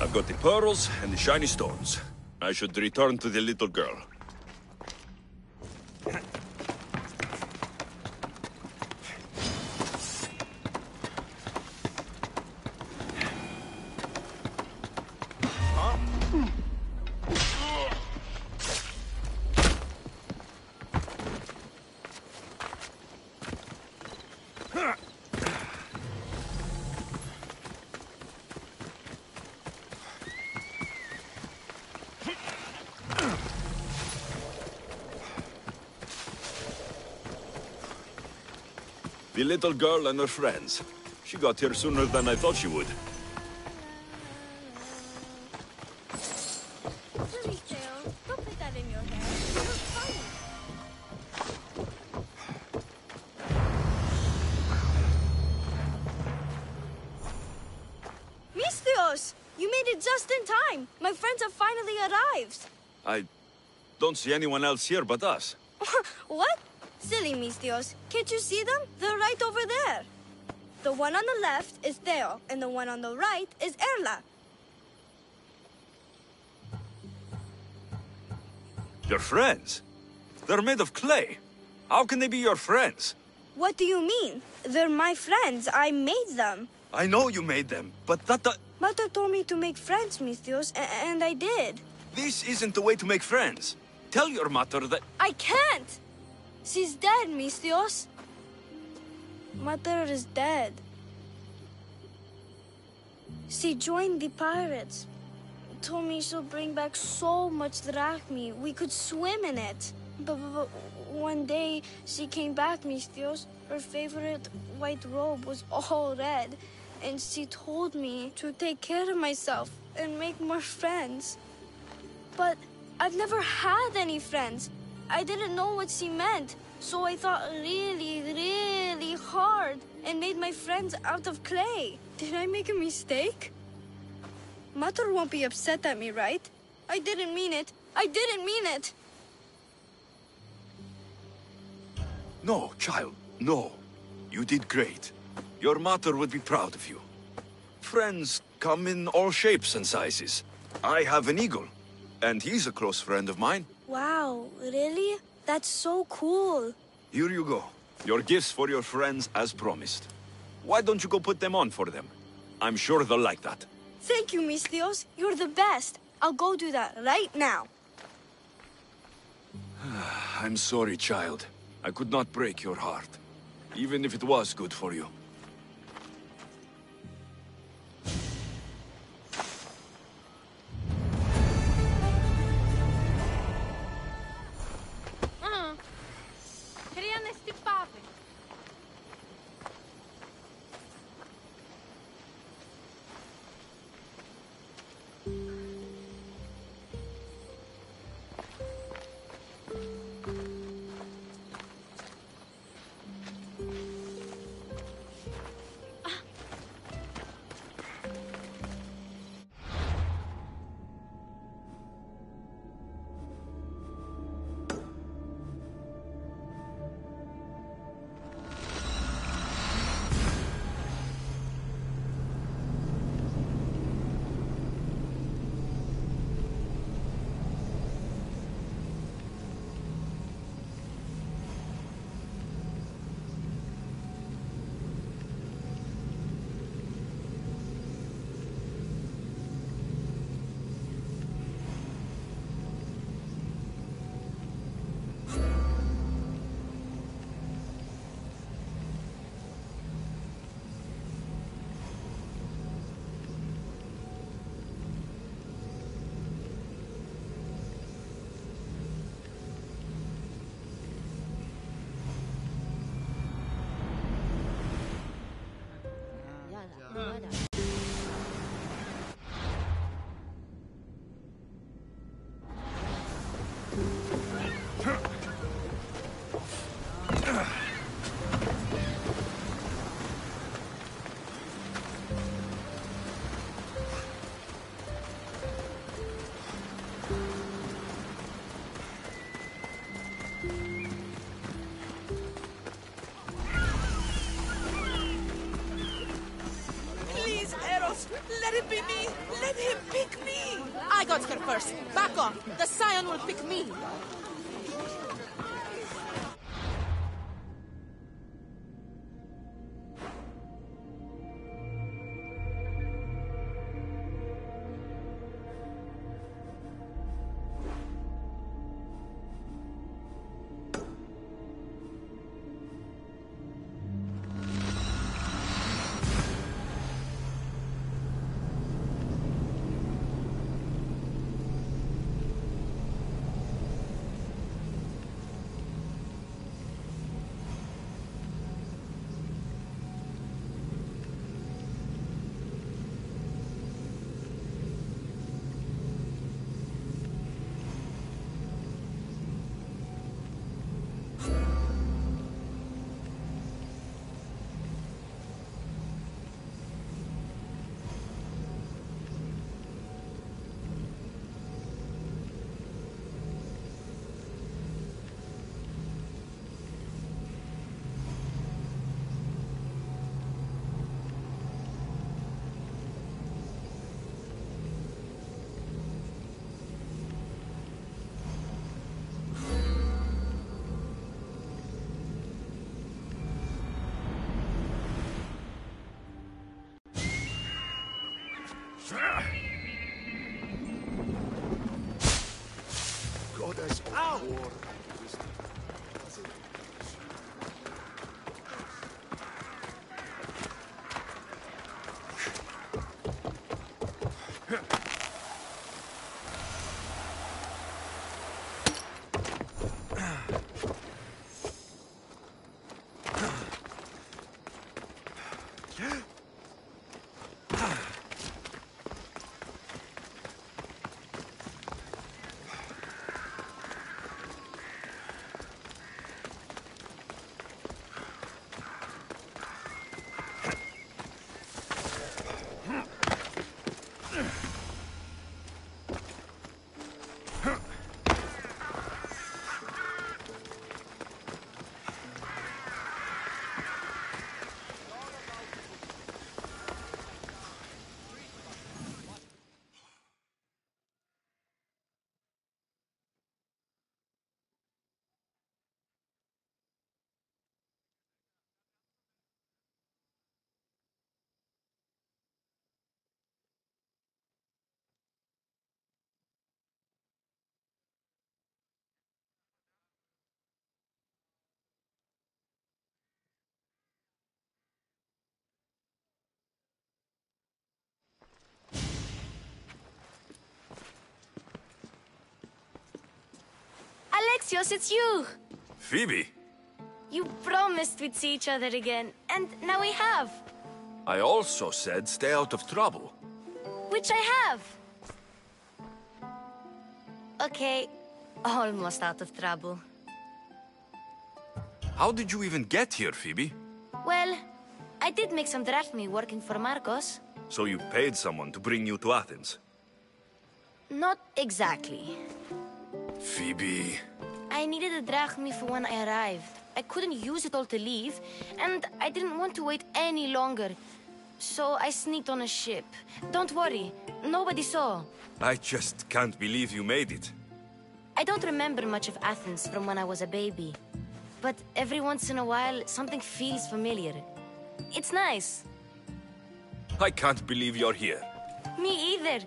I've got the pearls and the shiny stones. I should return to the little girl. The little girl and her friends. She got here sooner than I thought she would. Silly Theo, don't put that in your hair. It was funny. Mistios! You made it just in time. My friends have finally arrived. I don't see anyone else here but us. What? Silly Mistios. Can't you see them? They're right over there. The one on the left is Theo, and the one on the right is Erla. Your friends? They're made of clay. How can they be your friends? What do you mean? They're my friends. I made them. I know you made them, but that... Mother told me to make friends, Mistios, and I did. This isn't the way to make friends. Tell your mother that... I can't! She's dead, Mistios. Mother is dead. She joined the pirates. Told me she'll bring back so much drachmi. We could swim in it. But one day, she came back, Mistios. Her favorite white robe was all red. And she told me to take care of myself and make more friends. But I've never had any friends. I didn't know what she meant, so I thought really, really hard and made my friends out of clay. Did I make a mistake? Mother won't be upset at me, right? I didn't mean it. I didn't mean it. No, child, no. You did great. Your mother would be proud of you. Friends come in all shapes and sizes. I have an eagle, and he's a close friend of mine. Wow, really? That's so cool. Here you go. Your gifts for your friends as promised. Why don't you go put them on for them? I'm sure they'll like that. Thank you, Mistios. You're the best. I'll go do that right now. I'm sorry, child. I could not break your heart, even if it was good for you. Let it be me! Let him pick me! I got here first. Back off. The Scion will pick me. Goddess of war. Alexios, it's you! Phoebe! You promised we'd see each other again, and now we have. I also said stay out of trouble. Which I have. Okay, almost out of trouble. How did you even get here, Phoebe? Well, I did make some drachmi working for Marcos. So you paid someone to bring you to Athens? Not exactly. Phoebe... I needed a drachmi for when I arrived. I couldn't use it all to leave, and I didn't want to wait any longer. So I sneaked on a ship. Don't worry, nobody saw. I just can't believe you made it. I don't remember much of Athens from when I was a baby. But every once in a while, something feels familiar. It's nice. I can't believe you're here. Me either.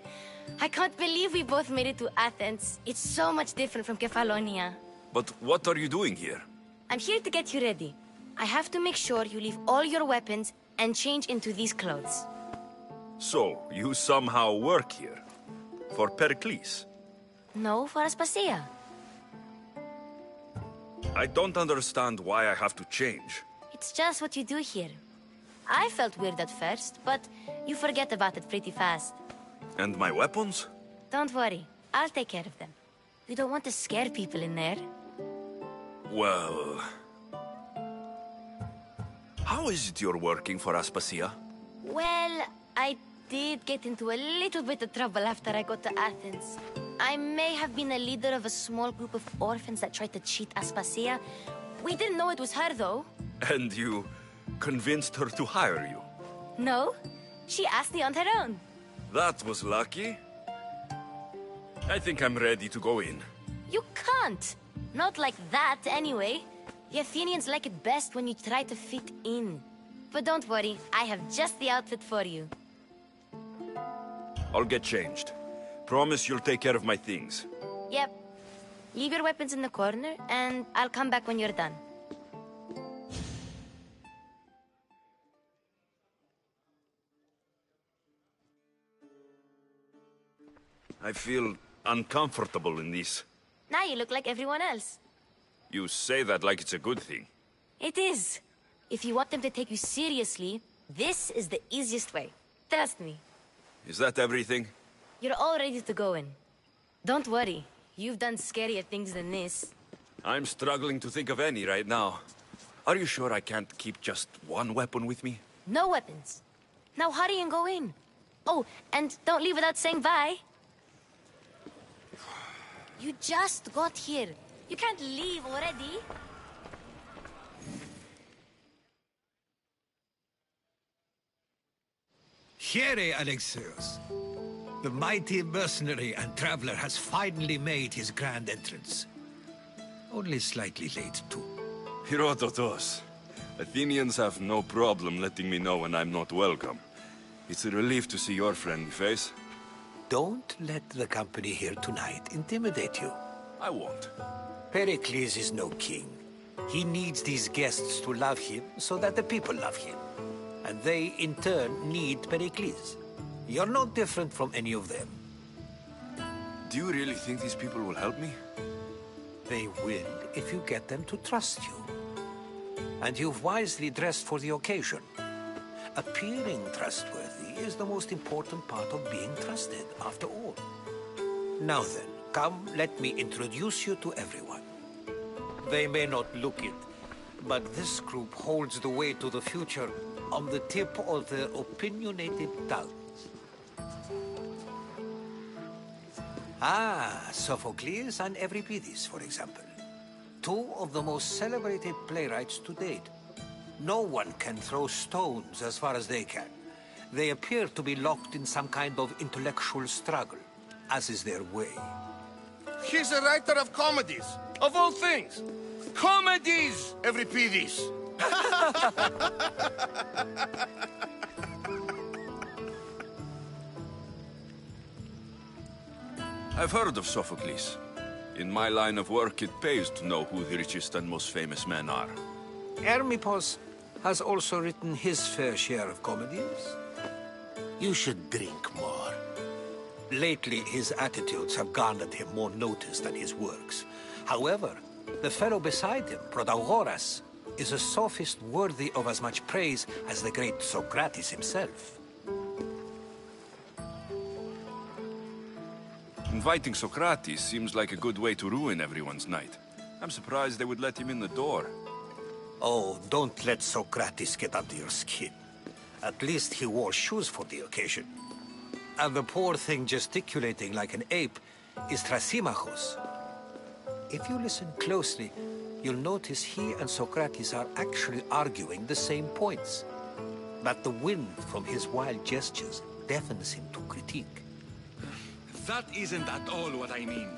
I can't believe we both made it to Athens. It's so much different from Kefalonia. But what are you doing here? I'm here to get you ready. I have to make sure you leave all your weapons and change into these clothes. So, you somehow work here? For Pericles? No, for Aspasia. I don't understand why I have to change. It's just what you do here. I felt weird at first, but you forget about it pretty fast. And my weapons? Don't worry, I'll take care of them. You don't want to scare people in there. Well... How is it you're working for Aspasia? Well, I did get into a little bit of trouble after I got to Athens. I may have been a leader of a small group of orphans that tried to cheat Aspasia. We didn't know it was her, though. And you convinced her to hire you? No, she asked me on her own. That was lucky. I think I'm ready to go in. You can't. Not like that, anyway. The Athenians like it best when you try to fit in. But don't worry, I have just the outfit for you. I'll get changed. Promise you'll take care of my things. Yep. Leave your weapons in the corner, and I'll come back when you're done. I feel uncomfortable in this. Now you look like everyone else. You say that like it's a good thing. It is. If you want them to take you seriously, this is the easiest way. Trust me. Is that everything? You're all ready to go in. Don't worry. You've done scarier things than this. I'm struggling to think of any right now. Are you sure I can't keep just one weapon with me? No weapons. Now hurry and go in. Oh, and don't leave without saying bye. You just got here. You can't leave already. Here, Alexios. The mighty mercenary and traveler has finally made his grand entrance. Only slightly late, too. Herodotos. Athenians have no problem letting me know when I'm not welcome. It's a relief to see your friendly face. Don't let the company here tonight intimidate you. I won't. Pericles is no king. He needs these guests to love him so that the people love him. And they, in turn, need Pericles. You're no different from any of them. Do you really think these people will help me? They will if you get them to trust you. And you've wisely dressed for the occasion. Appearing trustworthy is the most important part of being trusted, after all. Now then, come, let me introduce you to everyone. They may not look it, but this group holds the way to the future on the tip of their opinionated tongues. Ah, Sophocles and Euripides, for example. Two of the most celebrated playwrights to date. No one can throw stones as far as they can. They appear to be locked in some kind of intellectual struggle, as is their way. He's a writer of comedies, of all things. Comedies, Euripides. I've heard of Sophocles. In my line of work, it pays to know who the richest and most famous men are. Hermippos has also written his fair share of comedies. You should drink more. Lately, his attitudes have garnered him more notice than his works. However, The fellow beside him, Protagoras, is a sophist worthy of as much praise as the great Socrates himself. Inviting Socrates seems like a good way to ruin everyone's night. I'm surprised they would let him in the door. Oh, don't let Socrates get under your skin. At least he wore shoes for the occasion. And the poor thing gesticulating like an ape is Thrasymachos. If you listen closely, you'll notice he and Socrates are actually arguing the same points. But the wind from his wild gestures deafens him to critique. That isn't at all what I mean.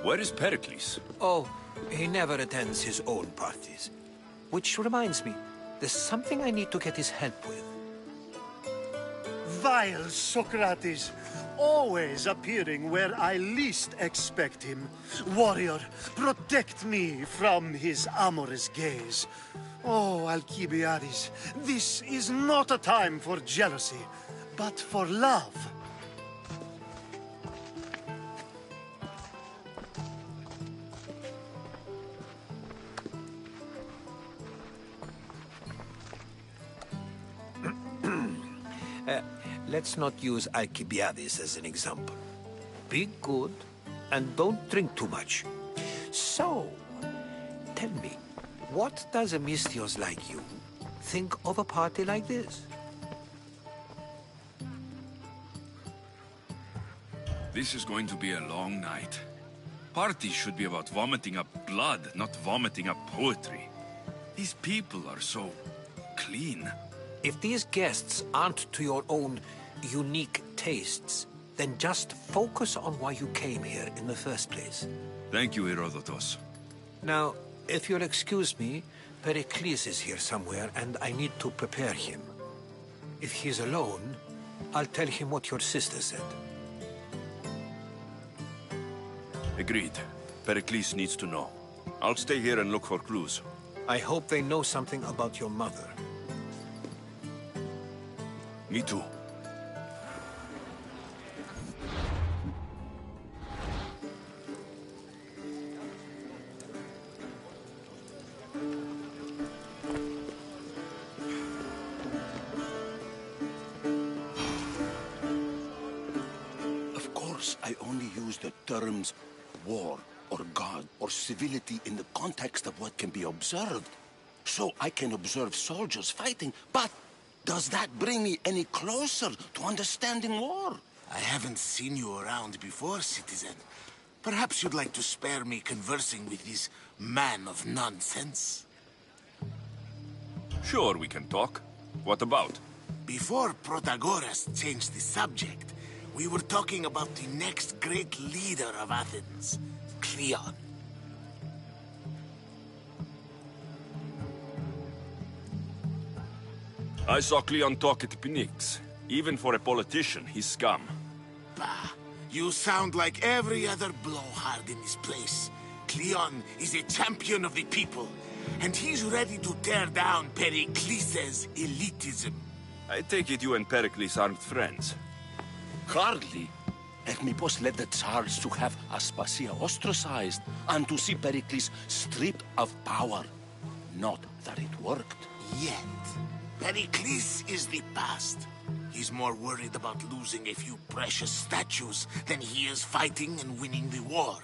Where is Pericles? Oh, he never attends his own parties. Which reminds me, there's something I need to get his help with. Vile Socrates, always appearing where I least expect him. Warrior, protect me from his amorous gaze. Oh, Alcibiades, this is not a time for jealousy, but for love. Let's not use Alcibiades as an example. Be good, and don't drink too much. So, tell me, what does a Misthios like you think of a party like this? This is going to be a long night. Parties should be about vomiting up blood, not vomiting up poetry. These people are so clean. If these guests aren't to your own unique tastes, then just focus on why you came here in the first place. Thank you, Herodotus. Now, if you'll excuse me, Pericles is here somewhere, and I need to prepare him. If he's alone, I'll tell him what your sister said. Agreed. Pericles needs to know. I'll stay here and look for clues. I hope they know something about your mother. Me too. Of course, I only use the terms war or God or civility in the context of what can be observed. So I can observe soldiers fighting, but does that bring me any closer to understanding war? I haven't seen you around before, citizen. Perhaps you'd like to spare me conversing with this man of nonsense? Sure, we can talk. What about? Before Protagoras changed the subject, we were talking about the next great leader of Athens, Cleon. I saw Cleon talk at picnics. Even for a politician, he's scum. Bah, you sound like every other blowhard in this place. Cleon is a champion of the people, and he's ready to tear down Pericles' elitism. I take it you and Pericles aren't friends. Hardly. Hermipos led the Tsars to have Aspasia ostracized and to see Pericles stripped of power. Not that it worked. Yet. Pericles is the past. He's more worried about losing a few precious statues than he is fighting and winning the war.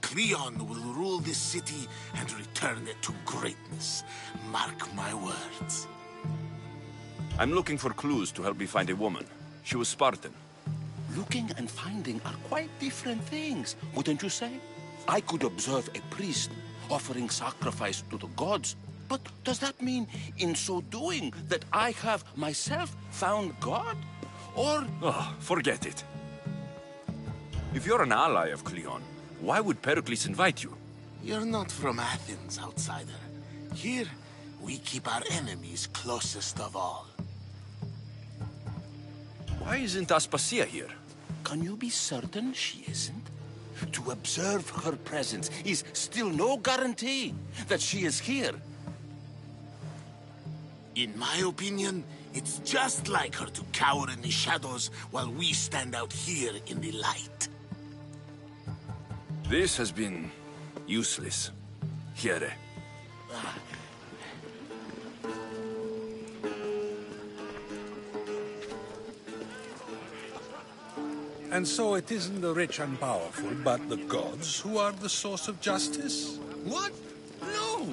Cleon will rule this city and return it to greatness. Mark my words. I'm looking for clues to help me find a woman. She was Spartan. Looking and finding are quite different things, wouldn't you say? I could observe a priest offering sacrifice to the gods, but does that mean, in so doing, that I have myself found God? Or... Oh, forget it. If you're an ally of Cleon, why would Pericles invite you? You're not from Athens, outsider. Here, we keep our enemies closest of all. Why isn't Aspasia here? Can you be certain she isn't? To observe her presence is still no guarantee that she is here. In my opinion, it's just like her to cower in the shadows while we stand out here in the light. This has been useless. Here. And so it isn't the rich and powerful, but the gods who are the source of justice? What? No!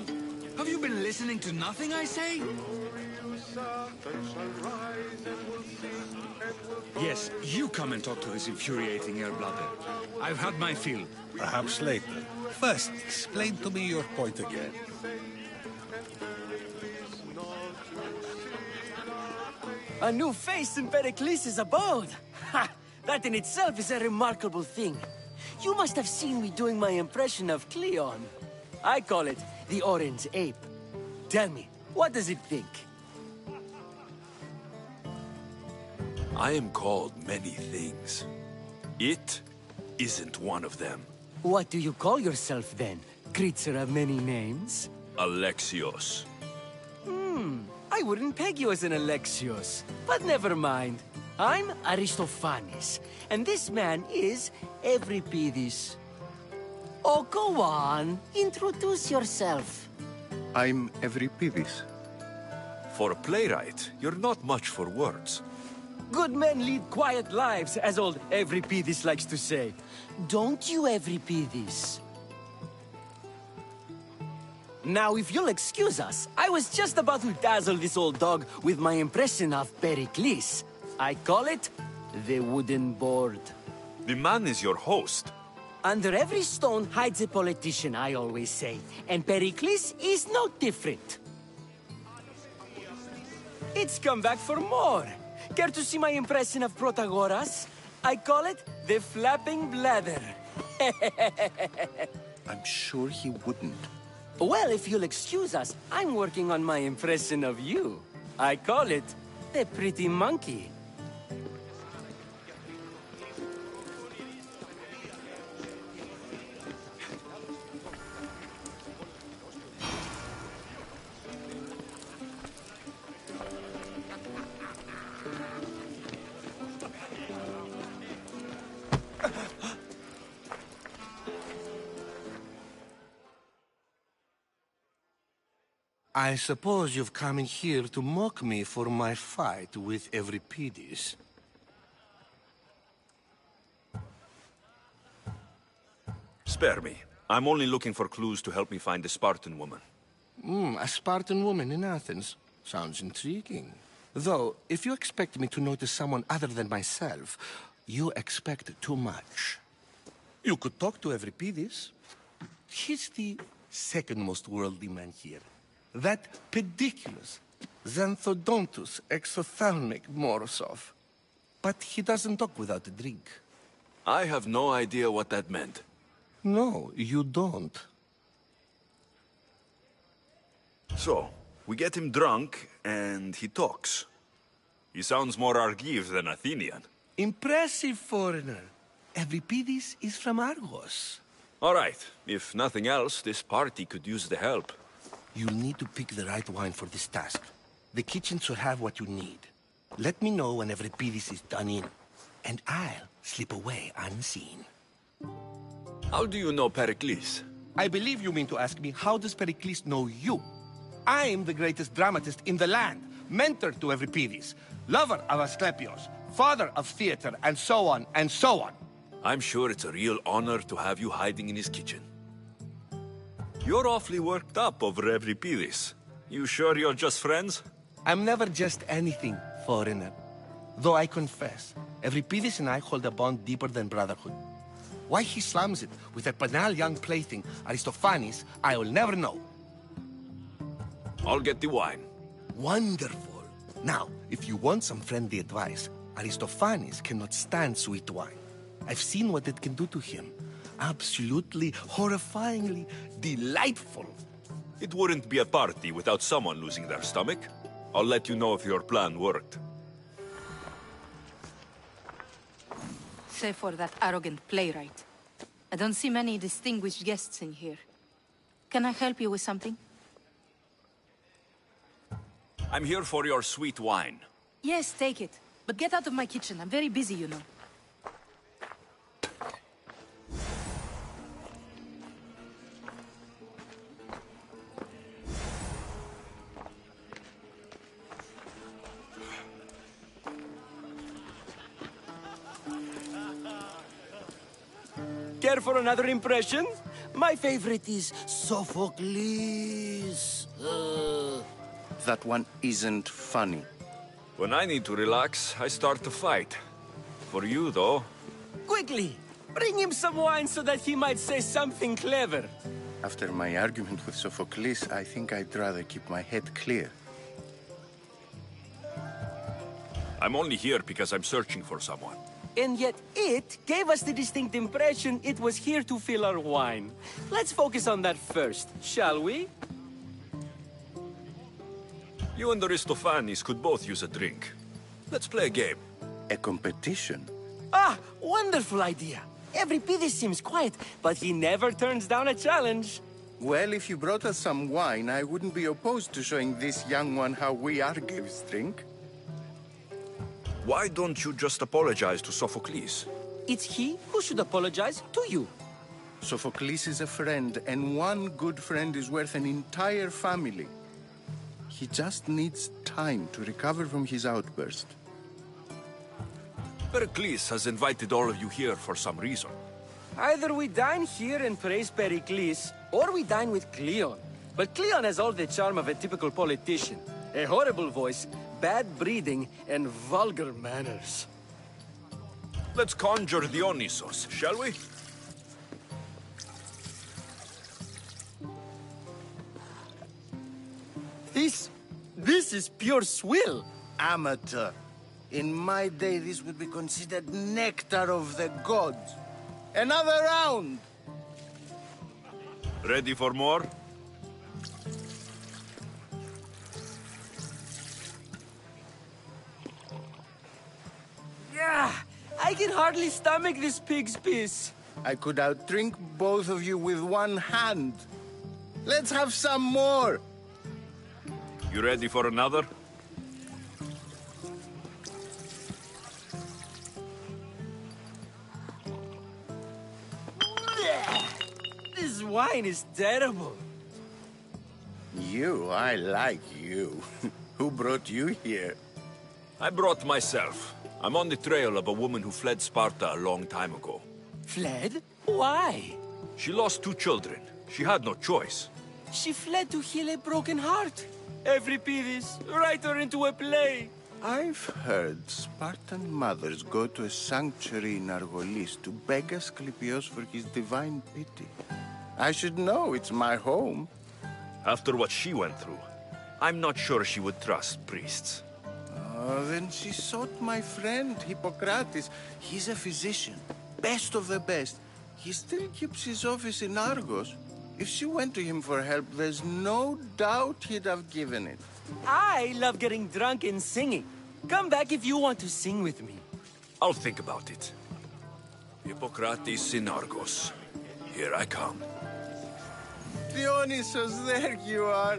Have you been listening to nothing I say? Yes, you come and talk to this infuriating air-blooder. I've had my fill. Perhaps later. First, explain to me your point again. A new face in Pericles' abode! Ha! That in itself is a remarkable thing. You must have seen me doing my impression of Cleon. I call it the Orange Ape. Tell me, what does it think? I am called many things. It isn't one of them. What do you call yourself then? Creature of many names? Alexios. I wouldn't peg you as an Alexios, but never mind. I'm Aristophanes, and this man is Euripides. Oh, go on. Introduce yourself. I'm Euripides. For a playwright, you're not much for words. Good men lead quiet lives, as old Euripides likes to say. Don't you, Euripides? Now, if you'll excuse us, I was just about to dazzle this old dog with my impression of Pericles. I call it the wooden board. The man is your host. Under every stone hides a politician, I always say. And Pericles is no different. It's come back for more. Care to see my impression of Protagoras? I call it the flapping bladder. I'm sure he wouldn't. Well, if you'll excuse us, I'm working on my impression of you. I call it the pretty monkey. I suppose you've come in here to mock me for my fight with Euripides. Spare me. I'm only looking for clues to help me find a Spartan woman. A Spartan woman in Athens. Sounds intriguing. Though, if you expect me to notice someone other than myself, you expect too much. You could talk to Euripides. He's the second most worldly man here. That pediculous, xanthodontus exophthalmic Morosov. But he doesn't talk without a drink. I have no idea what that meant. No, you don't. So, we get him drunk, and he talks. He sounds more Argive than Athenian. Impressive, foreigner. Euripides is from Argos. All right. If nothing else, this party could use the help. You'll need to pick the right wine for this task. The kitchen should have what you need. Let me know when Euripides is done in, and I'll slip away unseen. How do you know Pericles? I believe you mean to ask me, how does Pericles know you? I'm the greatest dramatist in the land, mentor to Euripides, lover of Asclepios, father of theater, and so on, and so on. I'm sure it's a real honor to have you hiding in his kitchen. You're awfully worked up over Euripides. You sure you're just friends? I'm never just anything, foreigner. Though I confess, Euripides and I hold a bond deeper than brotherhood. Why he slams it with a banal young plaything, Aristophanes, I will never know. I'll get the wine. Wonderful. Now, if you want some friendly advice, Aristophanes cannot stand sweet wine. I've seen what it can do to him. Absolutely, horrifyingly delightful. It wouldn't be a party without someone losing their stomach. I'll let you know if your plan worked. Save for that arrogant playwright. I don't see many distinguished guests in here. Can I help you with something? I'm here for your sweet wine. Yes, take it. But get out of my kitchen. I'm very busy, you know. Care for another impression? My favorite is Sophocles. That one isn't funny. When I need to relax, I start to fight. For you, though... Quickly! Bring him some wine so that he might say something clever. After my argument with Sophocles, I think I'd rather keep my head clear. I'm only here because I'm searching for someone. And yet it gave us the distinct impression it was here to fill our wine. Let's focus on that first, shall we? You and Aristophanes could both use a drink. Let's play a game. A competition? Ah, wonderful idea. Everybody seems quiet, but he never turns down a challenge. Well, if you brought us some wine, I wouldn't be opposed to showing this young one how we Argives drink. Why don't you just apologize to Sophocles? It's he who should apologize to you. Sophocles is a friend, and one good friend is worth an entire family. He just needs time to recover from his outburst. Pericles has invited all of you here for some reason. Either we dine here and praise Pericles, or we dine with Cleon. But Cleon has all the charm of a typical politician. A horrible voice, bad breeding, and vulgar manners. Let's conjure Dionysos, shall we? This is pure swill. Amateur. In my day, this would be considered nectar of the gods. Another round! Ready for more? Yeah, I can hardly stomach this pig's piss. I could outdrink both of you with one hand. Let's have some more! You ready for another? This wine is terrible. You, I like you. Who brought you here? I brought myself. I'm on the trail of a woman who fled Sparta a long time ago. Fled? Why? She lost 2 children. She had no choice. She fled to heal a broken heart. Euripides, write her into a play. I've heard Spartan mothers go to a sanctuary in Argolis to beg Asclepios for his divine pity. I should know, it's my home. After what she went through, I'm not sure she would trust priests. Oh, then she sought my friend, Hippocrates. He's a physician, best of the best. He still keeps his office in Argos. If she went to him for help, there's no doubt he'd have given it. I love getting drunk and singing. Come back if you want to sing with me. I'll think about it. Hippocrates in Argos. Here I come. Dionysos, there you are.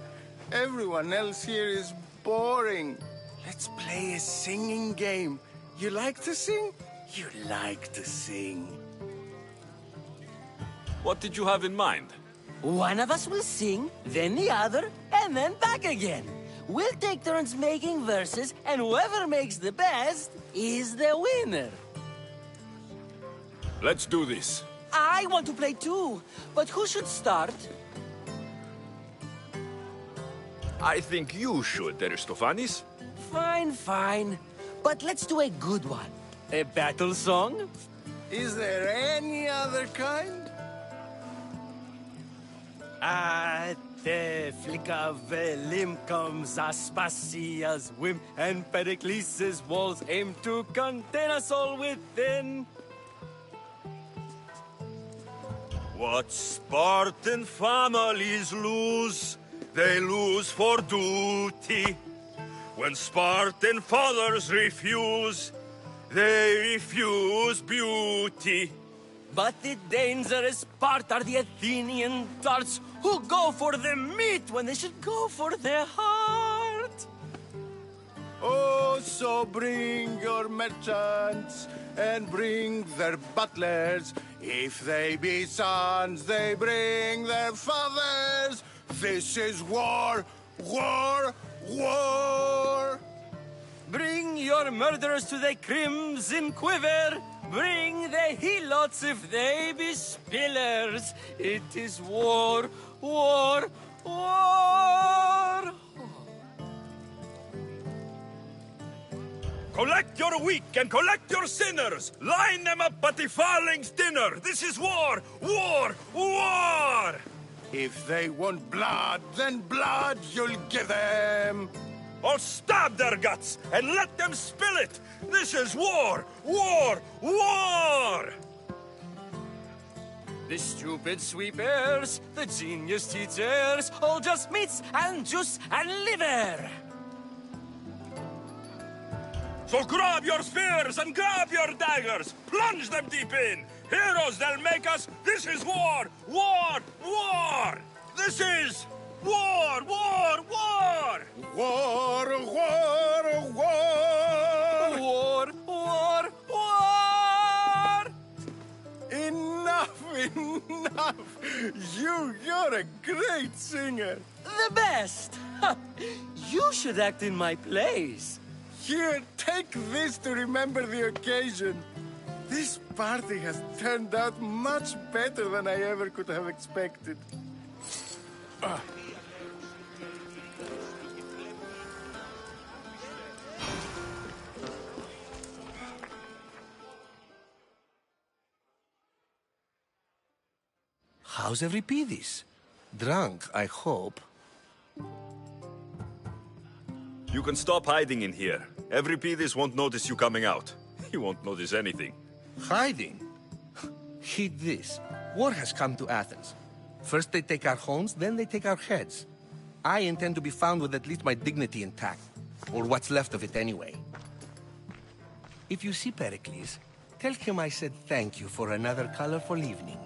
Everyone else here is boring. Let's play a singing game. You like to sing? You like to sing. What did you have in mind? One of us will sing, then the other, and then back again. We'll take turns making verses, and whoever makes the best is the winner. Let's do this. I want to play too, but who should start? I think you should, Aristophanes. Fine, fine. But let's do a good one. A battle song? Is there any other kind? At the flick of a limb comes Aspasia's whim, and Pericles' walls aim to contain us all within. What Spartan families lose, they lose for duty. When Spartan fathers refuse, they refuse beauty. But the dangerous part are the Athenian darts who go for the meat when they should go for their heart. Oh, so bring your merchants and bring their butlers. If they be sons, they bring their fathers. This is war, war, war. Bring your murderers to the crimson quiver. Bring the helots if they be spillers. It is war, war, war. Collect your weak and collect your sinners! Line them up at the Farling's dinner! This is war! War! War! If they want blood, then blood you'll give them! Or stab their guts and let them spill it! This is war! War! War! The stupid sweepers, the genius teachers, all just meats and juice and liver! So grab your spears and grab your daggers! Plunge them deep in! Heroes they'll make us! This is war! War! War! This is war! War! War! War! War! War! War! War! War! Enough! Enough! You're a great singer! The best! You should act in my plays. Here, take this to remember the occasion. This party has turned out much better than I ever could have expected. How's Euripidis? Drunk, I hope. You can stop hiding in here. Euripidis won't notice you coming out. He won't notice anything. Hiding? Heed this. War has come to Athens. First they take our homes, then they take our heads. I intend to be found with at least my dignity intact. Or what's left of it anyway. If you see Pericles, tell him I said thank you for another colorful evening.